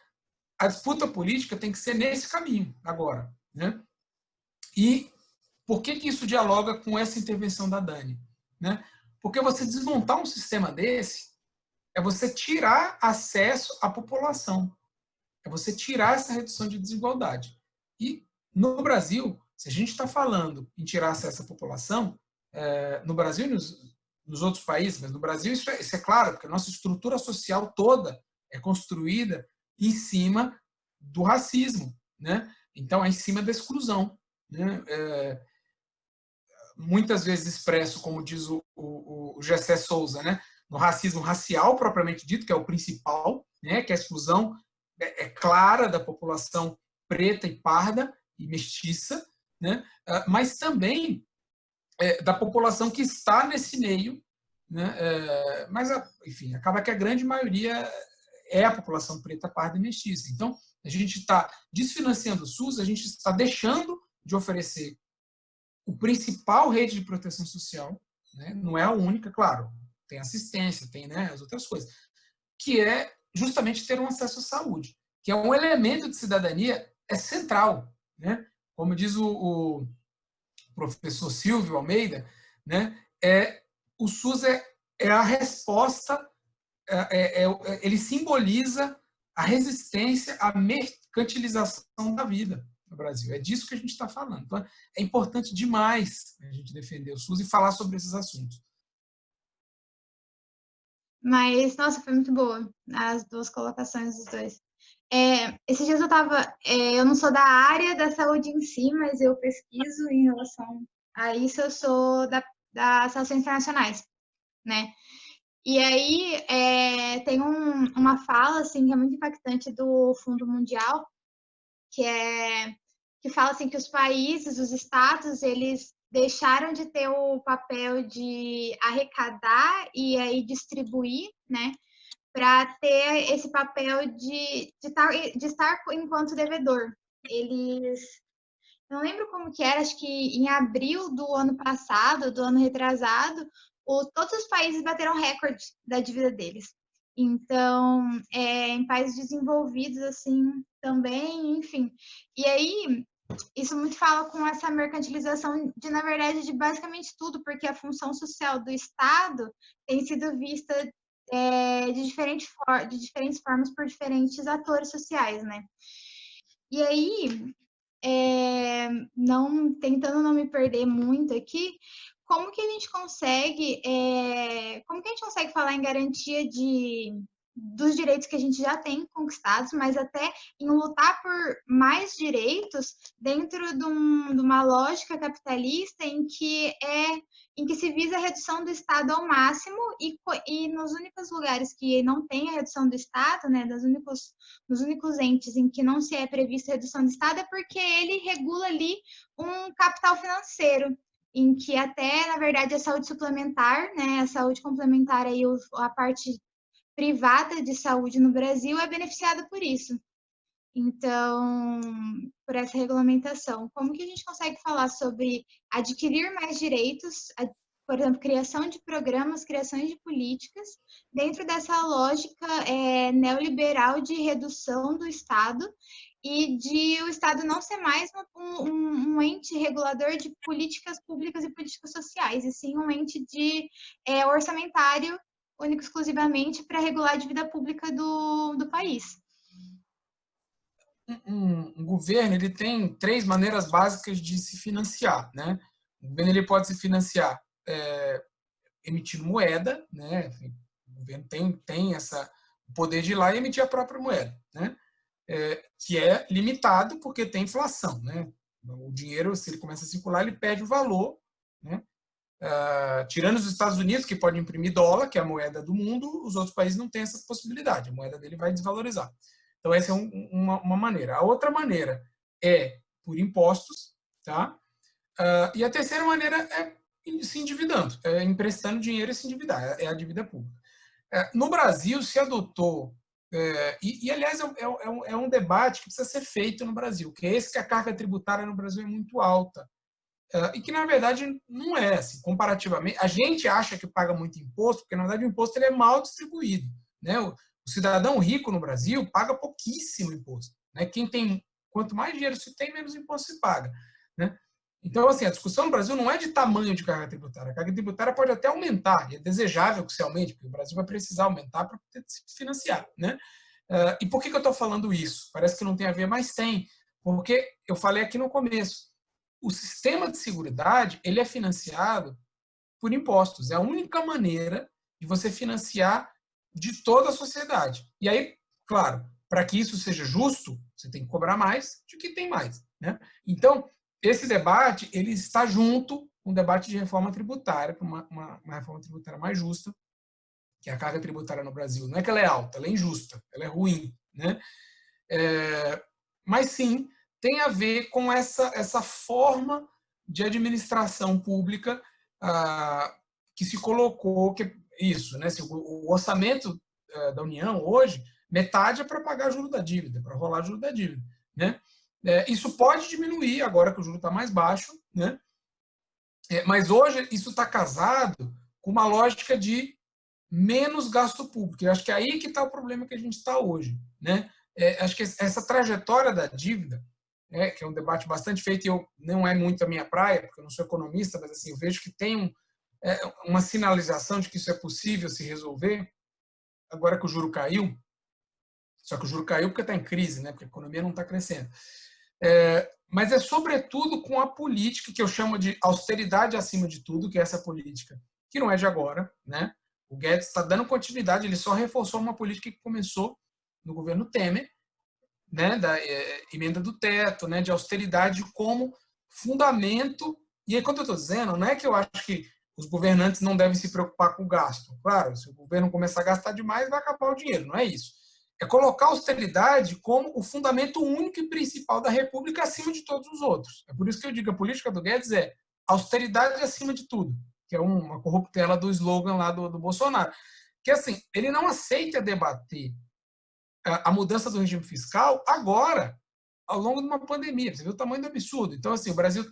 a disputa política tem que ser nesse caminho agora, né? E por que isso dialoga com essa intervenção da Dani, né? Porque você desmontar um sistema desse é você tirar acesso à população, é você tirar essa redução de desigualdade. E no Brasil, se a gente está falando em tirar acesso à população, no Brasil e nos outros países, mas no Brasil isso é claro, porque a nossa estrutura social toda é construída em cima do racismo, né? Então é em cima da exclusão, né? Muitas vezes expresso, como diz o Gessé Souza, né? No racismo racial propriamente dito, que é o principal, né? Que a exclusão é clara da população preta e parda e mestiça, né? Mas também da população que está nesse meio, né? Mas, enfim, acaba que a grande maioria é a população preta, parda e mestiça. Então, a gente está desfinanciando o SUS, a gente está deixando de oferecer o principal rede de proteção social, né? Não é a única, claro, tem assistência, tem, né, as outras coisas, que é justamente ter um acesso à saúde, que é um elemento de cidadania central, né? Como diz o professor Silvio Almeida, né? O SUS é a resposta, ele simboliza a resistência à mercantilização da vida no Brasil. É disso que a gente está falando. Então, é importante demais a gente defender o SUS e falar sobre esses assuntos. Mas, nossa, foi muito boa as duas colocações dos dois. Esses dias eu não sou da área da saúde em si, mas eu pesquiso em relação a isso, eu sou das relações internacionais, né? E aí tem uma fala, assim, que é muito impactante do Fundo Mundial, que fala, assim, que os países, os estados, eles deixaram de ter o papel de arrecadar e aí distribuir, né? Para ter esse papel de estar enquanto devedor. Eles, não lembro como que era, acho que em abril do ano passado, do ano retrasado, todos os países bateram recorde da dívida deles. Então, em países desenvolvidos, assim, também, enfim. E aí, isso muito fala com essa mercantilização de, na verdade, de basicamente tudo, porque a função social do Estado tem sido vista de diferentes formas por diferentes atores sociais, né? E aí, tentando não me perder muito aqui, como que a gente consegue falar em garantia dos direitos que a gente já tem conquistados, mas até em lutar por mais direitos dentro de uma lógica capitalista em que se visa a redução do Estado ao máximo e nos únicos lugares que não tem a redução do Estado, né, nos únicos entes em que não se é prevista a redução do Estado, é porque ele regula ali um capital financeiro, em que até, na verdade, a saúde suplementar, né, a saúde complementar, aí, a parte privada de saúde no Brasil é beneficiada por isso. Então, por essa regulamentação, como que a gente consegue falar sobre adquirir mais direitos, por exemplo, criação de programas, criação de políticas, dentro dessa lógica neoliberal de redução do Estado e de o Estado não ser mais um ente regulador de políticas públicas e políticas sociais, e sim um ente de orçamentário único exclusivamente para regular a dívida pública do país. Um governo ele tem 3 maneiras básicas de se financiar, né? O governo ele pode se financiar emitindo moeda, né? O governo tem essa poder de ir lá e emitir a própria moeda, né? Que é limitado porque tem inflação, né? O dinheiro, se ele começa a circular, ele perde o valor, né? Tirando os Estados Unidos, que pode imprimir dólar, que é a moeda do mundo, os outros países não têm essa possibilidade. A moeda dele vai desvalorizar. Então, essa é uma maneira. A outra maneira é por impostos, tá? E a terceira maneira é se endividando, emprestando dinheiro e se endividar, é a dívida pública. No Brasil, se adotou, aliás, é um debate que precisa ser feito no Brasil, que é esse que a carga tributária no Brasil é muito alta. E que, na verdade, não é assim, comparativamente. A gente acha que paga muito imposto, porque, na verdade, o imposto ele é mal distribuído, né? O cidadão rico no Brasil paga pouquíssimo imposto, né? Quanto mais dinheiro se tem, menos imposto se paga, né? Então, assim, a discussão no Brasil não é de tamanho de carga tributária. A carga tributária pode até aumentar, e é desejável que se aumente, porque o Brasil vai precisar aumentar para poder se financiar, né? E por que eu estou falando isso? Parece que não tem a ver, mas tem. Porque eu falei aqui no começo, o sistema de seguridade ele é financiado por impostos. É a única maneira de você financiar de toda a sociedade. E aí, claro, para que isso seja justo, você tem que cobrar mais de quem tem mais, né? Então, esse debate ele está junto com o debate de reforma tributária, para uma reforma tributária mais justa, que a carga tributária no Brasil não é que ela é alta, ela é injusta, ela é ruim, né? Mas sim, tem a ver com essa forma de administração pública que se colocou, isso, né? O orçamento da União hoje, metade é para pagar juro da dívida, para rolar juro da dívida, né? Isso pode diminuir agora que o juro está mais baixo, né? Mas hoje isso está casado com uma lógica de menos gasto público. Eu acho que é aí que está o problema que a gente está hoje, né? Acho que essa trajetória da dívida, que é um debate bastante feito, e não é muito a minha praia, porque eu não sou economista, mas assim, eu vejo que tem uma sinalização de que isso é possível se resolver, agora que o juro caiu, só que o juro caiu porque está em crise, né? Porque a economia não está crescendo. Mas é sobretudo com a política que eu chamo de austeridade acima de tudo, que é essa política que não é de agora, né? O Guedes está dando continuidade, ele só reforçou uma política que começou no governo Temer, né, da emenda do teto, né, de austeridade como fundamento. E aí, quando eu estou dizendo, não é que eu acho que os governantes não devem se preocupar com o gasto. Claro, se o governo começar a gastar demais, vai acabar o dinheiro, não é isso. É colocar a austeridade como o fundamento único e principal da República acima de todos os outros. É por isso que eu digo que a política do Guedes é austeridade acima de tudo, que é uma corruptela do slogan lá do Bolsonaro. Que assim, ele não aceita debater a mudança do regime fiscal agora, ao longo de uma pandemia. Você vê o tamanho do absurdo. Então, assim, o Brasil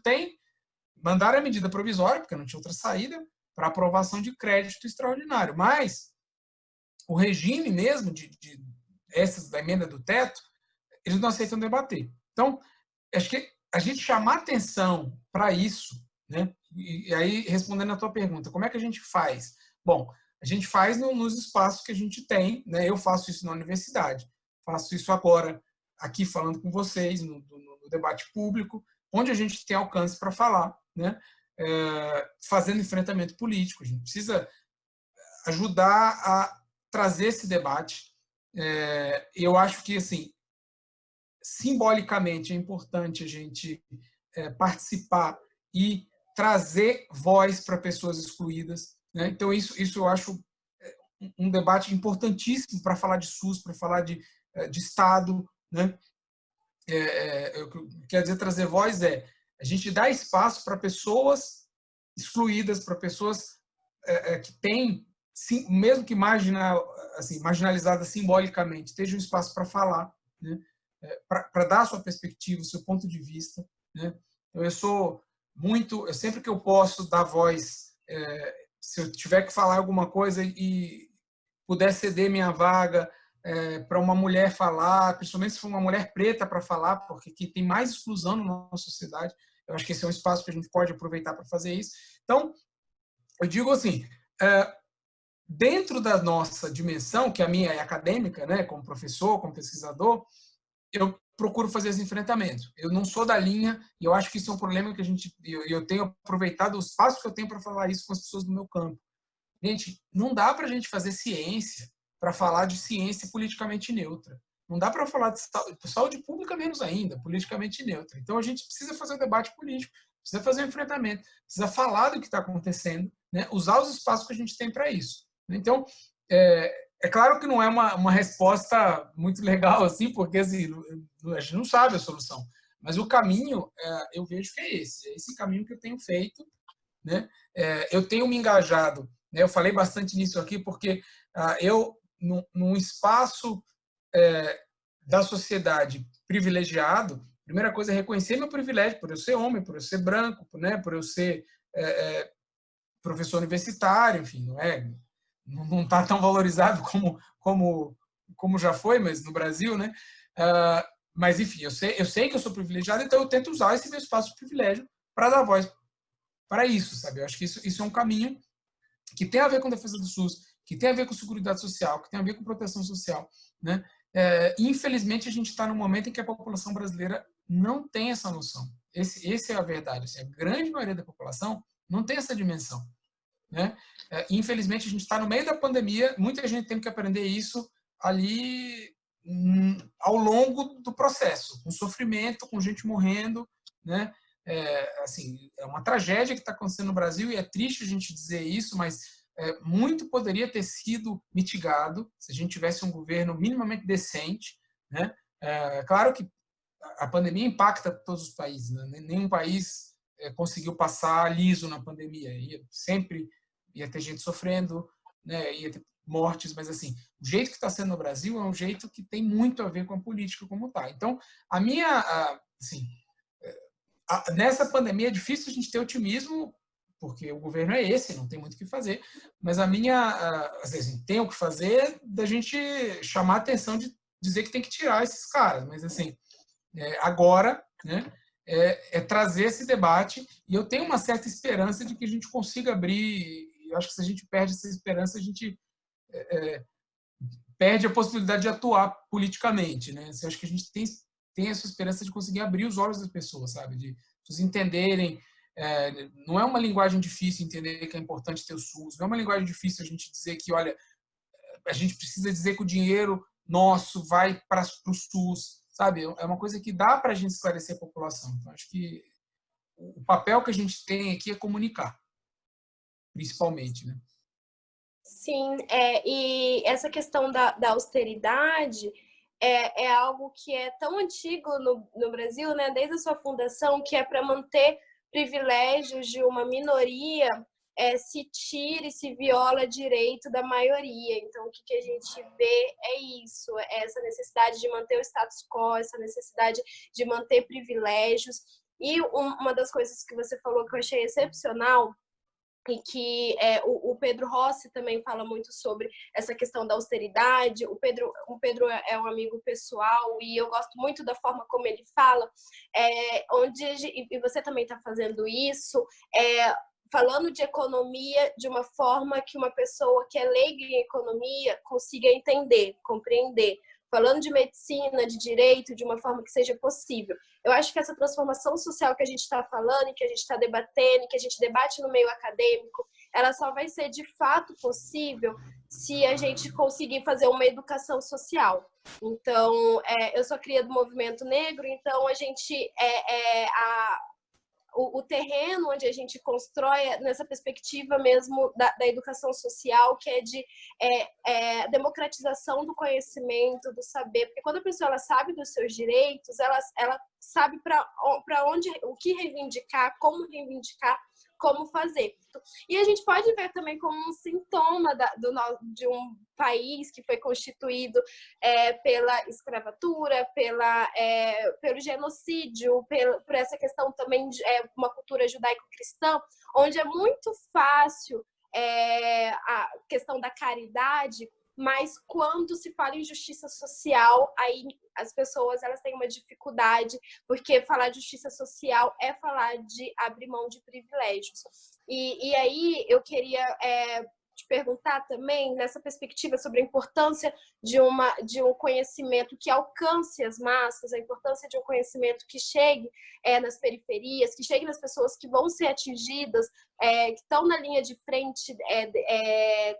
mandaram a medida provisória, porque não tinha outra saída, para aprovação de crédito extraordinário. Mas o regime mesmo da emenda do teto, eles não aceitam debater. Então, acho que a gente chamar atenção para isso, né? E aí, respondendo a tua pergunta, como é que a gente faz? Bom, a gente faz nos espaços que a gente tem, né? Eu faço isso na universidade, faço isso agora aqui falando com vocês, no debate público, onde a gente tem alcance para falar, né? Fazendo enfrentamento político. A gente precisa ajudar a trazer esse debate. Eu acho que, assim, simbolicamente é importante a gente participar e trazer voz para pessoas excluídas, né? Então, isso eu acho um debate importantíssimo para falar de SUS, para falar de Estado, né? Quer dizer, trazer voz a gente dar espaço para pessoas excluídas, para pessoas que têm, mesmo que marginalizadas simbolicamente, tenham um espaço para falar, né? Para dar a sua perspectiva, o seu ponto de vista, né? Então, eu sempre que eu posso dar voz, se eu tiver que falar alguma coisa e puder ceder minha vaga para uma mulher falar, principalmente se for uma mulher preta para falar, porque aqui tem mais exclusão na nossa sociedade, eu acho que esse é um espaço que a gente pode aproveitar para fazer isso. Então, eu digo assim, dentro da nossa dimensão, que a minha é acadêmica, né, como professor, como pesquisador, eu procuro fazer esse enfrentamento. Eu não sou da linha, e eu acho que isso é um problema que eu tenho aproveitado o espaço que eu tenho para falar isso com as pessoas do meu campo. Gente, não dá para a gente fazer ciência para falar de ciência politicamente neutra. Não dá para falar de saúde pública menos ainda, politicamente neutra. Então a gente precisa fazer um debate político, precisa fazer um enfrentamento, precisa falar do que está acontecendo, né? Usar os espaços que a gente tem para isso. Então, é claro que não é uma resposta muito legal, assim, porque assim, a gente não sabe a solução. Mas o caminho, eu vejo que é esse caminho que eu tenho feito, né? Eu tenho me engajado, né? Eu falei bastante nisso aqui, porque eu, num espaço da sociedade privilegiado, a primeira coisa é reconhecer meu privilégio, por eu ser homem, por eu ser branco, né? Por eu ser professor universitário, enfim, não está tão valorizado como já foi, mas no Brasil, né? Mas, enfim, eu sei que eu sou privilegiado, então eu tento usar esse meu espaço de privilégio para dar voz para isso, sabe? Eu acho que isso é um caminho que tem a ver com defesa do SUS, que tem a ver com seguridade social, que tem a ver com proteção social, né? Infelizmente, a gente está num momento em que a população brasileira não tem essa noção. Esse é a verdade. Assim, a grande maioria da população não tem essa dimensão, né? Infelizmente, a gente está no meio da pandemia, muita gente tem que aprender isso ali ao longo do processo, com sofrimento, com gente morrendo, né? Assim, é uma tragédia que está acontecendo no Brasil e é triste a gente dizer isso, mas muito poderia ter sido mitigado se a gente tivesse um governo minimamente decente, né? Claro que a pandemia impacta todos os países, né? Nenhum país conseguiu passar liso na pandemia. Sempre ia ter gente sofrendo, né? Ia ter mortes, mas assim, o jeito que está sendo no Brasil é um jeito que tem muito a ver com a política como está. Então, assim, nessa pandemia é difícil a gente ter otimismo, porque o governo é esse, não tem muito o que fazer, mas assim, tem o que fazer da gente chamar a atenção de dizer que tem que tirar esses caras, mas assim, agora, né, trazer esse debate, e eu tenho uma certa esperança de que a gente consiga abrir, e eu acho que se a gente perde essa esperança, a gente perde a possibilidade de atuar politicamente, né? Eu acho que a gente tem essa esperança de conseguir abrir os olhos das pessoas, sabe? De pessoas entenderem. Não é uma linguagem difícil entender que é importante ter o SUS, não é uma linguagem difícil a gente dizer que, olha, a gente precisa dizer que o dinheiro nosso vai para o SUS, sabe? É uma coisa que dá para a gente esclarecer a população. Então, acho que o papel que a gente tem aqui é comunicar, principalmente, né? Sim, e essa questão da austeridade é algo que é tão antigo no Brasil, né, desde a sua fundação, que é para manter privilégios de uma minoria, se tira e se viola direito da maioria. Então, o que a gente vê é isso, essa necessidade de manter o status quo, essa necessidade de manter privilégios. E uma das coisas que você falou que eu achei excepcional e que o Pedro Rossi também fala muito sobre essa questão da austeridade. O Pedro é um amigo pessoal e eu gosto muito da forma como ele fala, e você também está fazendo isso, falando de economia de uma forma que uma pessoa que é leiga em economia consiga entender, compreender. Falando de medicina, de direito, de uma forma que seja possível. Eu acho que essa transformação social que a gente está falando, que a gente está debatendo, que a gente debate no meio acadêmico, ela só vai ser de fato possível se a gente conseguir fazer uma educação social. Então, eu sou cria do movimento negro, então a gente o terreno onde a gente constrói nessa perspectiva mesmo da educação social, que é de democratização do conhecimento, do saber, porque quando a pessoa ela sabe dos seus direitos, ela sabe para onde, o que reivindicar, como fazer. E a gente pode ver também como um sintoma de um país que foi constituído pela escravatura, pelo genocídio, por essa questão também de uma cultura judaico-cristã, onde é muito fácil a questão da caridade, mas quando se fala em justiça social, aí as pessoas elas têm uma dificuldade, porque falar de justiça social é falar de abrir mão de privilégios. E aí eu queria te perguntar também, nessa perspectiva sobre a importância de um conhecimento que alcance as massas, a importância de um conhecimento que chegue nas periferias, que chegue nas pessoas que vão ser atingidas, que estão na linha de frente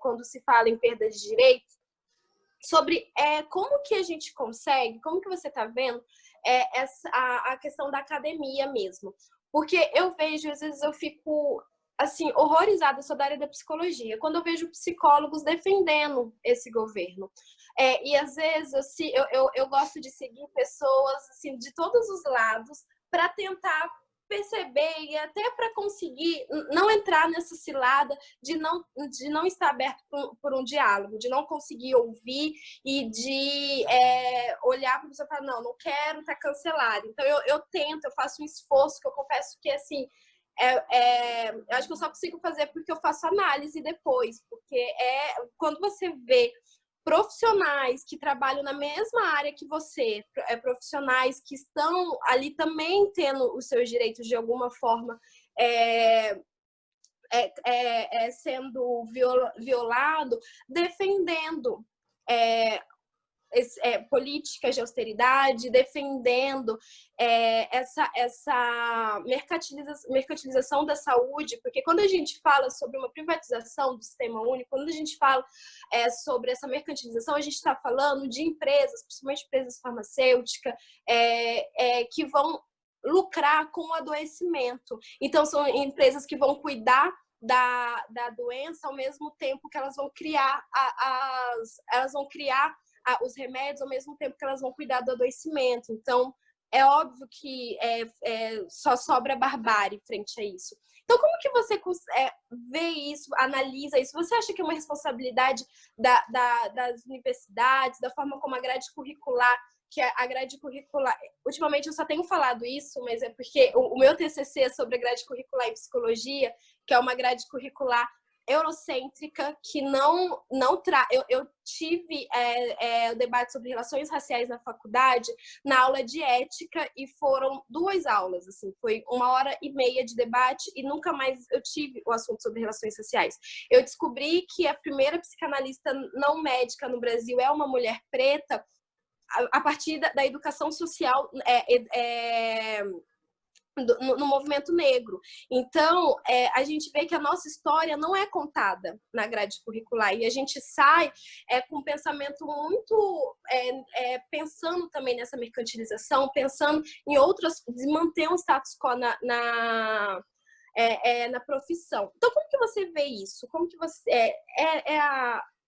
quando se fala em perda de direitos, sobre como que a gente consegue, como que você está vendo a questão da academia mesmo. Porque eu vejo, às vezes eu fico assim, horrorizada, sou da área da psicologia, quando eu vejo psicólogos defendendo esse governo. E às vezes eu gosto de seguir pessoas assim, de todos os lados para tentar perceber e até para conseguir não entrar nessa cilada de não estar aberto por um diálogo, de não conseguir ouvir e de olhar para a pessoa e falar, não quero, está cancelado. Então eu tento, eu faço um esforço que eu confesso que assim, eu acho que eu só consigo fazer porque eu faço análise depois, porque quando você vê profissionais que trabalham na mesma área que você, profissionais que estão ali também tendo os seus direitos de alguma forma sendo violado, defendendo políticas de austeridade, defendendo essa mercantilização da saúde, porque quando a gente fala sobre uma privatização do sistema único, quando a gente fala sobre essa mercantilização, a gente está falando de empresas, principalmente empresas farmacêuticas, que vão lucrar com o adoecimento. Então, são empresas que vão cuidar da doença ao mesmo tempo que elas vão criar os remédios ao mesmo tempo que elas vão cuidar do adoecimento. Então, é óbvio que só sobra barbárie frente a isso. Então, como que você vê isso, analisa isso? Você acha que é uma responsabilidade das universidades, da forma como a grade curricular, ultimamente eu só tenho falado isso, mas é porque o meu TCC é sobre a grade curricular em psicologia, que é uma grade curricular eurocêntrica, que eu tive o debate sobre relações raciais na faculdade, na aula de ética, e foram 2 aulas, assim, foi 1h30 de debate e nunca mais eu tive o assunto sobre relações raciais. Eu descobri que a primeira psicanalista não médica no Brasil é uma mulher preta a partir da educação social no movimento negro. Então, a gente vê que a nossa história não é contada na grade curricular e a gente sai com um pensamento muito pensando também nessa mercantilização, pensando em de manter um status quo na profissão. Então, como que você vê isso? Como que você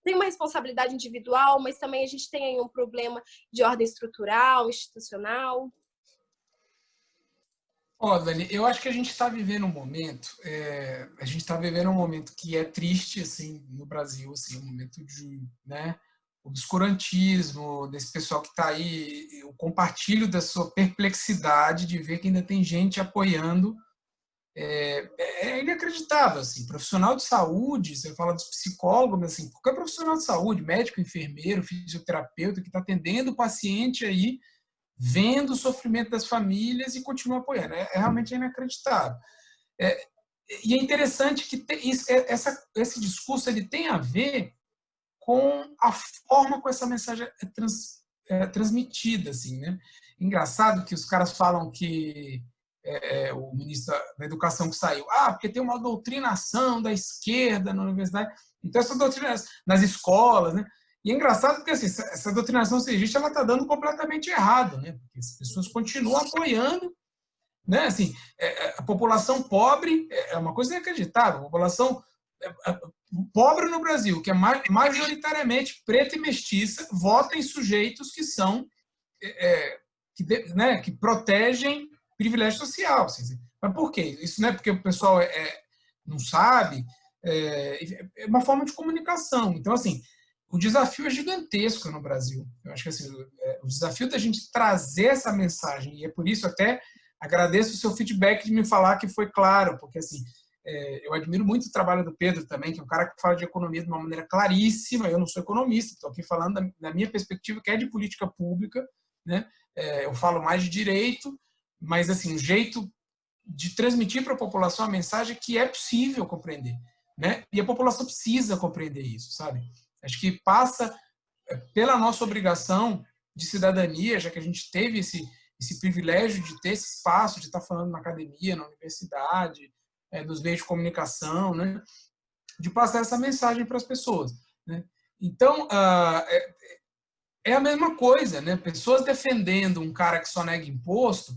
tem uma responsabilidade individual, mas também a gente tem aí um problema de ordem estrutural, institucional? Dani, eu acho que a gente está vivendo um momento, que é triste, assim, no Brasil, assim, um momento de, obscurantismo, desse pessoal que está aí. Eu compartilho da sua perplexidade de ver que ainda tem gente apoiando é inacreditável, assim, profissional de saúde, você fala dos psicólogos, mas assim, qualquer profissional de saúde, médico, enfermeiro, fisioterapeuta, que está atendendo o paciente aí, vendo o sofrimento das famílias e continua apoiando, realmente inacreditável. E é interessante que esse discurso ele tem a ver com a forma como essa mensagem é transmitida, assim, né? Engraçado que os caras falam que o ministro da Educação que saiu, porque tem uma doutrinação da esquerda na universidade, então essa doutrinação nas escolas, né? E é engraçado porque assim, essa doutrinação cientista ela está dando completamente errado, né? Porque as pessoas continuam apoiando, né? Assim, a população pobre é uma coisa inacreditável, a população pobre no Brasil, que é majoritariamente preta e mestiça, vota em sujeitos que são que protegem privilégio social. Assim. Mas por quê? Isso não é porque o pessoal não sabe, é uma forma de comunicação. Então, assim, o desafio é gigantesco no Brasil. Eu acho que assim, o desafio da gente trazer essa mensagem, e é por isso até agradeço o seu feedback de me falar que foi claro, porque assim, eu admiro muito o trabalho do Pedro também, que é um cara que fala de economia de uma maneira claríssima. Eu não sou economista, estou aqui falando da minha perspectiva, que é de política pública, né? Eu falo mais de direito, mas assim, um jeito de transmitir para a população a mensagem que é possível compreender, né? E a população precisa compreender isso, sabe? Acho que passa pela nossa obrigação de cidadania, já que a gente teve esse privilégio de ter esse espaço, de estar falando na academia, na universidade, nos meios de comunicação, né? De passar essa mensagem para as pessoas, né? Então, é a mesma coisa, né? Pessoas defendendo um cara que só nega imposto.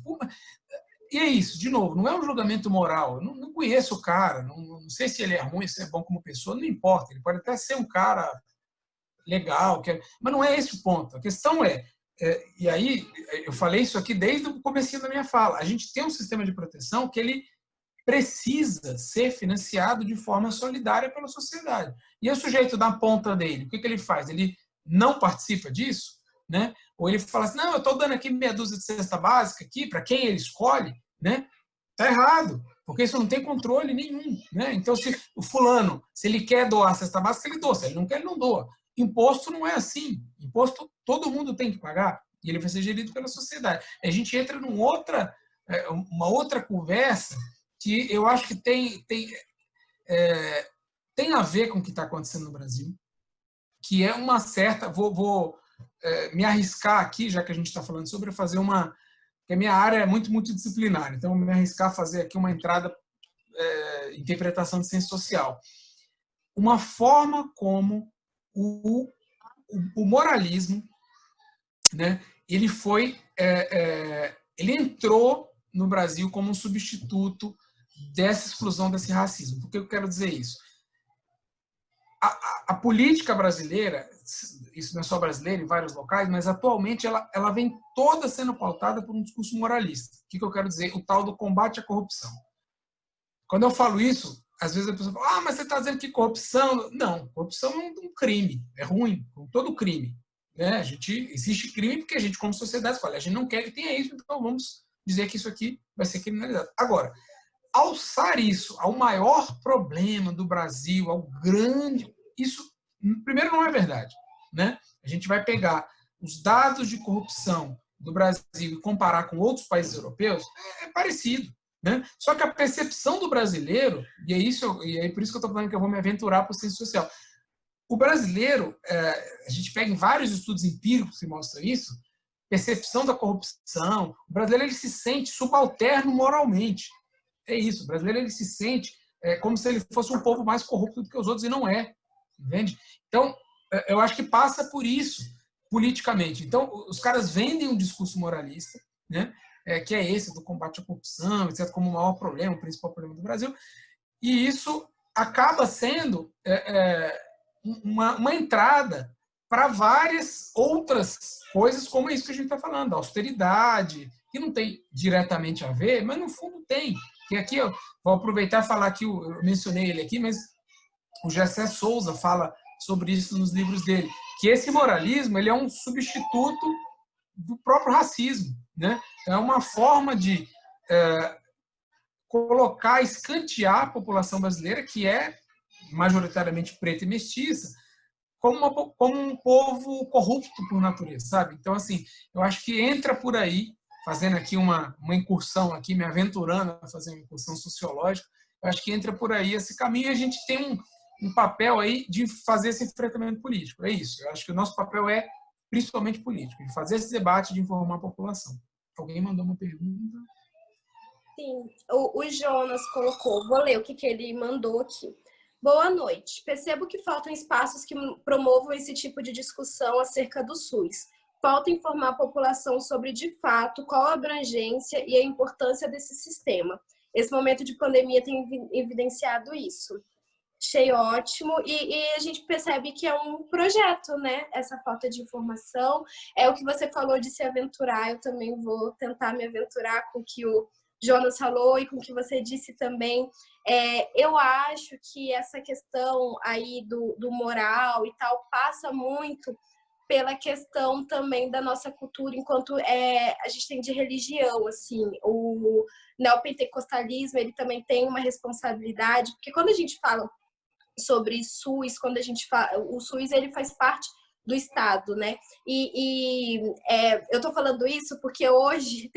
E é isso, de novo, não é um julgamento moral. Eu não conheço o cara, não sei se ele é ruim, se é bom como pessoa, não importa. Ele pode até ser um cara legal, mas não é esse o ponto. A questão e aí eu falei isso aqui desde o comecinho da minha fala, a gente tem um sistema de proteção que ele precisa ser financiado de forma solidária pela sociedade. E o sujeito da ponta dele, o que ele faz? Ele não participa disso, né? Ou ele fala assim, não, eu estou dando aqui meia dúzia de cesta básica aqui para quem ele escolhe, né? Tá errado, porque isso não tem controle nenhum, né? Então, se o fulano, se ele quer doar a cesta básica, ele doa. Se ele não quer, ele não doa. Imposto não é assim. Imposto todo mundo tem que pagar e ele vai ser gerido pela sociedade. A gente entra uma outra conversa que eu acho que tem a ver com o que está acontecendo no Brasil, que é uma certa... Vou me arriscar aqui, já que a gente está falando sobre, fazer que a minha área é muito multidisciplinar, então vou me arriscar a fazer aqui uma entrada interpretação de ciência social. Uma forma como o moralismo, né, ele entrou no Brasil como um substituto dessa exclusão, desse racismo. Por que eu quero dizer isso? A política brasileira, isso não é só brasileira, em vários locais, mas atualmente ela vem toda sendo pautada por um discurso moralista. O que eu quero dizer? O tal do combate à corrupção. Quando eu falo isso, às vezes a pessoa fala, mas você está dizendo que corrupção... Não, corrupção é um crime, é ruim, como todo crime. Né? Existe crime porque a gente, como sociedade, escolhe. A gente não quer que tenha isso, então vamos dizer que isso aqui vai ser criminalizado. Agora, alçar isso ao maior problema do Brasil, ao grande... Isso, primeiro, não é verdade. Né? A gente vai pegar os dados de corrupção do Brasil e comparar com outros países europeus, é parecido. Né? Só que a percepção do brasileiro, e é por isso que eu estou falando que eu vou me aventurar para a ciência social, o brasileiro, a gente pega em vários estudos empíricos que mostram isso, percepção da corrupção, o brasileiro ele se sente subalterno moralmente. É isso, o brasileiro ele se sente como se ele fosse um povo mais corrupto do que os outros, e não é. Entende? Então, eu acho que passa por isso, politicamente. Então, os caras vendem um discurso moralista, né? Que é esse do combate à corrupção, etc., como o maior problema, o principal problema do Brasil, e isso acaba sendo uma entrada para várias outras coisas, como isso que a gente está falando, a austeridade, que não tem diretamente a ver, mas no fundo tem. Que aqui eu vou aproveitar e falar que eu mencionei ele aqui, mas o Gessé Souza fala sobre isso nos livros dele, que esse moralismo ele é um substituto do próprio racismo, né? É uma forma de colocar, escantear a população brasileira, que é majoritariamente preta e mestiça, como um povo corrupto por natureza, sabe? Então, assim, eu acho que entra por aí, fazendo aqui uma incursão, aqui, me aventurando a fazer uma incursão sociológica, eu acho que entra por aí esse caminho e a gente tem um papel aí de fazer esse enfrentamento político. É isso. Eu acho que o nosso papel é principalmente político, de fazer esse debate, de informar a população. Alguém mandou uma pergunta? Sim, o Jonas colocou, vou ler o que ele mandou aqui. Boa noite. Percebo que faltam espaços que promovam esse tipo de discussão acerca do SUS. Falta informar a população sobre, de fato, qual a abrangência e a importância desse sistema. Esse momento de pandemia tem evidenciado isso. Achei ótimo. E a gente percebe que é um projeto, né? Essa falta de informação. É o que você falou de se aventurar. Eu também vou tentar me aventurar com o que o Jonas falou e com o que você disse também. Eu acho que essa questão aí do moral e tal passa muito pela questão também da nossa cultura enquanto a gente tem de religião, assim. O neopentecostalismo, ele também tem uma responsabilidade, porque quando a gente fala sobre SUS, quando a gente fala, o SUS ele faz parte do Estado, né? Eu tô falando isso porque hoje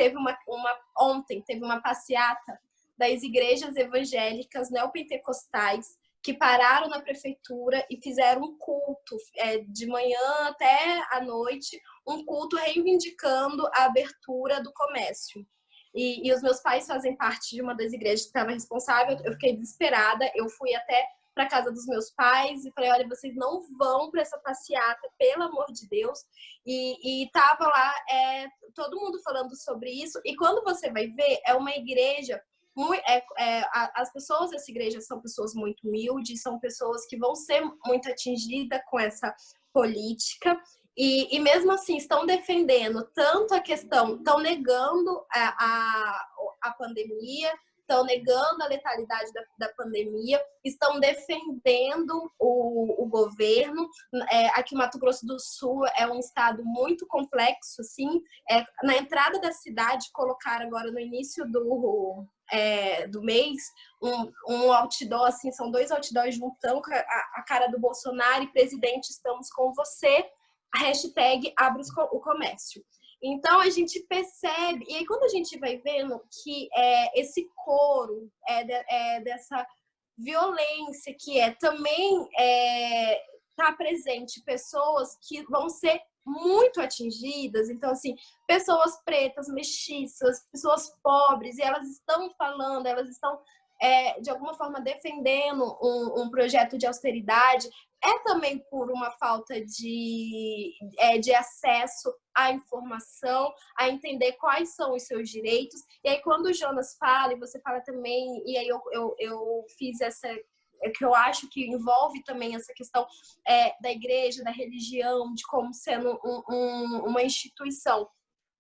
ontem teve uma passeata das igrejas evangélicas neopentecostais que pararam na prefeitura e fizeram um culto de manhã até à noite, um culto reivindicando a abertura do comércio. E os meus pais fazem parte de uma das igrejas que estava responsável. Eu fiquei desesperada, eu fui até para casa dos meus pais e falei, olha, vocês não vão para essa passeata, pelo amor de Deus. E tava lá todo mundo falando sobre isso. E quando você vai ver, é uma igreja as pessoas dessa igreja são pessoas muito humildes, são pessoas que vão ser muito atingidas com essa política. E mesmo assim estão defendendo tanto a questão, estão negando a pandemia, estão negando a letalidade da pandemia, estão defendendo o governo. Aqui o Mato Grosso do Sul é um estado muito complexo, assim. Na entrada da cidade, colocaram agora no início do mês um outdoor, assim, são 2 outdoors juntando a cara do Bolsonaro e presidente, estamos com você, a hashtag abre o comércio. Então, a gente percebe, e aí quando a gente vai vendo que esse coro dessa violência que também tá presente pessoas que vão ser muito atingidas, então assim, pessoas pretas, mestiças, pessoas pobres, e elas estão falando, elas estão de alguma forma defendendo um projeto de austeridade, também por uma falta de acesso à informação, a entender quais são os seus direitos. E aí quando o Jonas fala, e você fala também, e aí eu fiz essa, que eu acho que envolve também essa questão da igreja, da religião, de como sendo uma instituição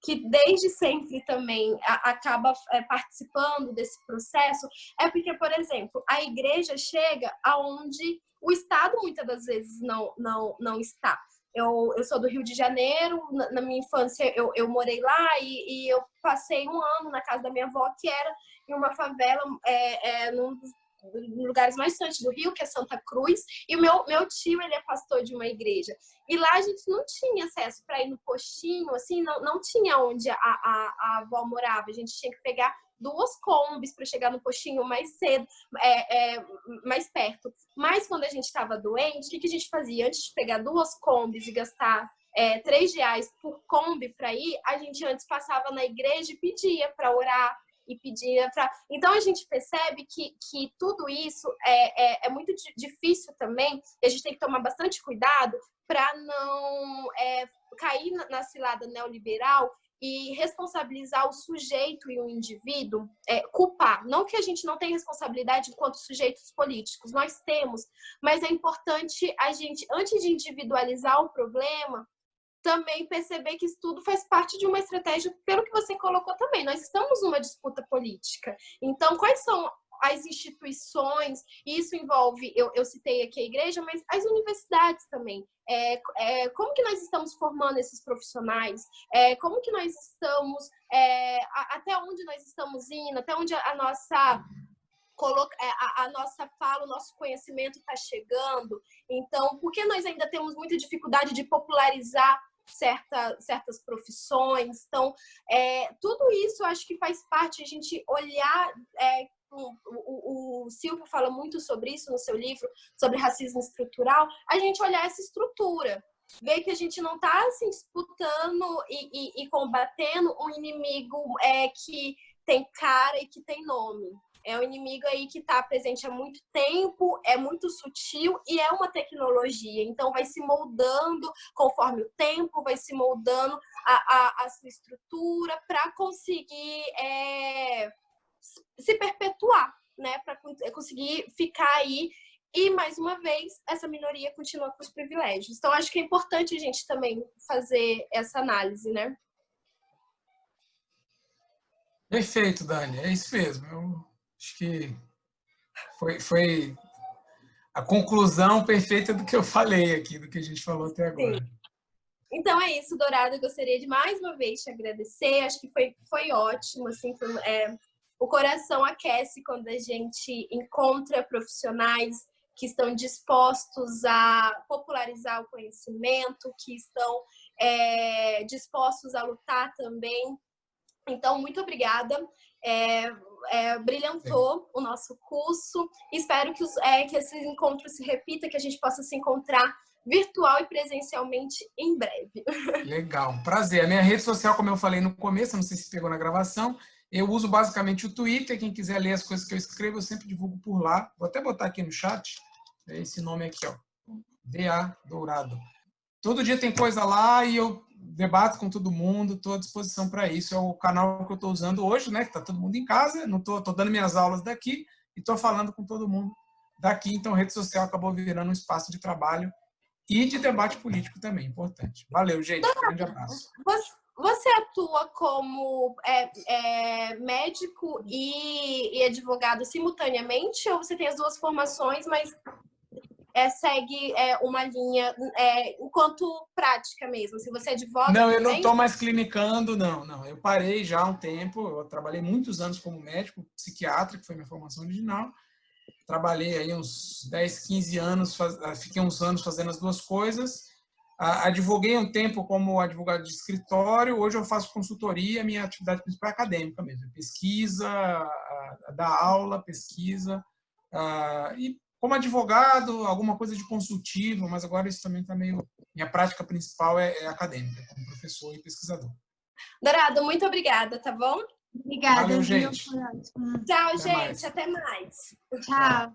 que desde sempre também acaba participando desse processo, porque, por exemplo, a igreja chega aonde o Estado muitas das vezes não está. Eu sou do Rio de Janeiro, na minha infância eu morei lá e eu passei um ano na casa da minha avó, que era em uma favela, num dos lugares mais distantes do Rio, que é Santa Cruz, e o meu tio, ele é pastor de uma igreja. E lá a gente não tinha acesso para ir no postinho, assim, não tinha onde a avó morava, a gente tinha que pegar 2 combis para chegar no postinho mais cedo, mais perto. Mas quando a gente estava doente, o que a gente fazia? Antes de pegar 2 combis e gastar R$3 por Kombi para ir, a gente antes passava na igreja e pedia para orar, e pedia para... Então a gente percebe que tudo isso é muito difícil também, e a gente tem que tomar bastante cuidado para não cair na cilada neoliberal e responsabilizar o sujeito e o indivíduo, culpar. Não que a gente não tenha responsabilidade enquanto sujeitos políticos, nós temos, mas é importante a gente, antes de individualizar o problema, também perceber que isso tudo faz parte de uma estratégia, pelo que você colocou também. Nós estamos numa disputa política. Então, quais são as instituições, e isso envolve, eu citei aqui a igreja, mas as universidades também. Como que nós estamos formando esses profissionais? Como que nós estamos, até onde nós estamos indo, até onde a nossa fala, o nosso conhecimento está chegando. Então, por que nós ainda temos muita dificuldade de popularizar certas profissões? Então, tudo isso eu acho que faz parte, a gente olhar, o Silvio fala muito sobre isso no seu livro, sobre racismo estrutural, a gente olhar essa estrutura, ver que a gente não está assim, disputando e combatendo um inimigo que tem cara e que tem nome. É um inimigo aí que está presente há muito tempo, é muito sutil e é uma tecnologia. Então, vai se moldando conforme o tempo, vai se moldando a sua estrutura para conseguir se perpetuar, né? Para conseguir ficar aí. E, mais uma vez, essa minoria continua com os privilégios. Então, acho que é importante a gente também fazer essa análise, né? Perfeito, Dani. É isso mesmo. Eu acho que foi a conclusão perfeita do que eu falei aqui, do que a gente falou até agora. Sim. Então é isso, Dourado. Eu gostaria de mais uma vez te agradecer. Acho que foi ótimo. Assim, o coração aquece quando a gente encontra profissionais que estão dispostos a popularizar o conhecimento, que estão dispostos a lutar também. Então, muito obrigada. Brilhantou o nosso curso. Espero que esse encontro se repita, que a gente possa se encontrar virtual e presencialmente em breve. Legal, prazer. A minha rede social, como eu falei no começo, não sei se pegou na gravação, eu uso basicamente o Twitter. Quem quiser ler as coisas que eu escrevo, eu sempre divulgo por lá. Vou até botar aqui no chat, esse nome aqui, ó, DA Dourado. Todo dia tem coisa lá e eu debato com todo mundo, estou à disposição para isso. É o canal que eu estou usando hoje, né? Que está todo mundo em casa, não estou dando minhas aulas daqui e estou falando com todo mundo daqui. Então, a rede social acabou virando um espaço de trabalho e de debate político também, importante. Valeu, gente. Um grande abraço. Você atua como médico e advogado simultaneamente, ou você tem as duas formações, mas segue uma linha enquanto prática mesmo? Se você advoga Não, eu também? não estou mais clinicando, não. Eu parei já há um tempo, eu trabalhei muitos anos como médico psiquiatra, que foi minha formação original. Trabalhei aí uns 10, 15 anos, fiquei uns anos fazendo as duas coisas. Advoguei um tempo como advogado de escritório, hoje eu faço consultoria, minha atividade principal é acadêmica mesmo, pesquisa, dar aula, pesquisa, e como advogado, alguma coisa de consultivo, mas agora isso também está meio... Minha prática principal é acadêmica, como professor e pesquisador. Dourado, muito obrigada, tá bom? Obrigada, Valeu, viu? gente. Tchau, Até gente. mais. Até mais. Tchau.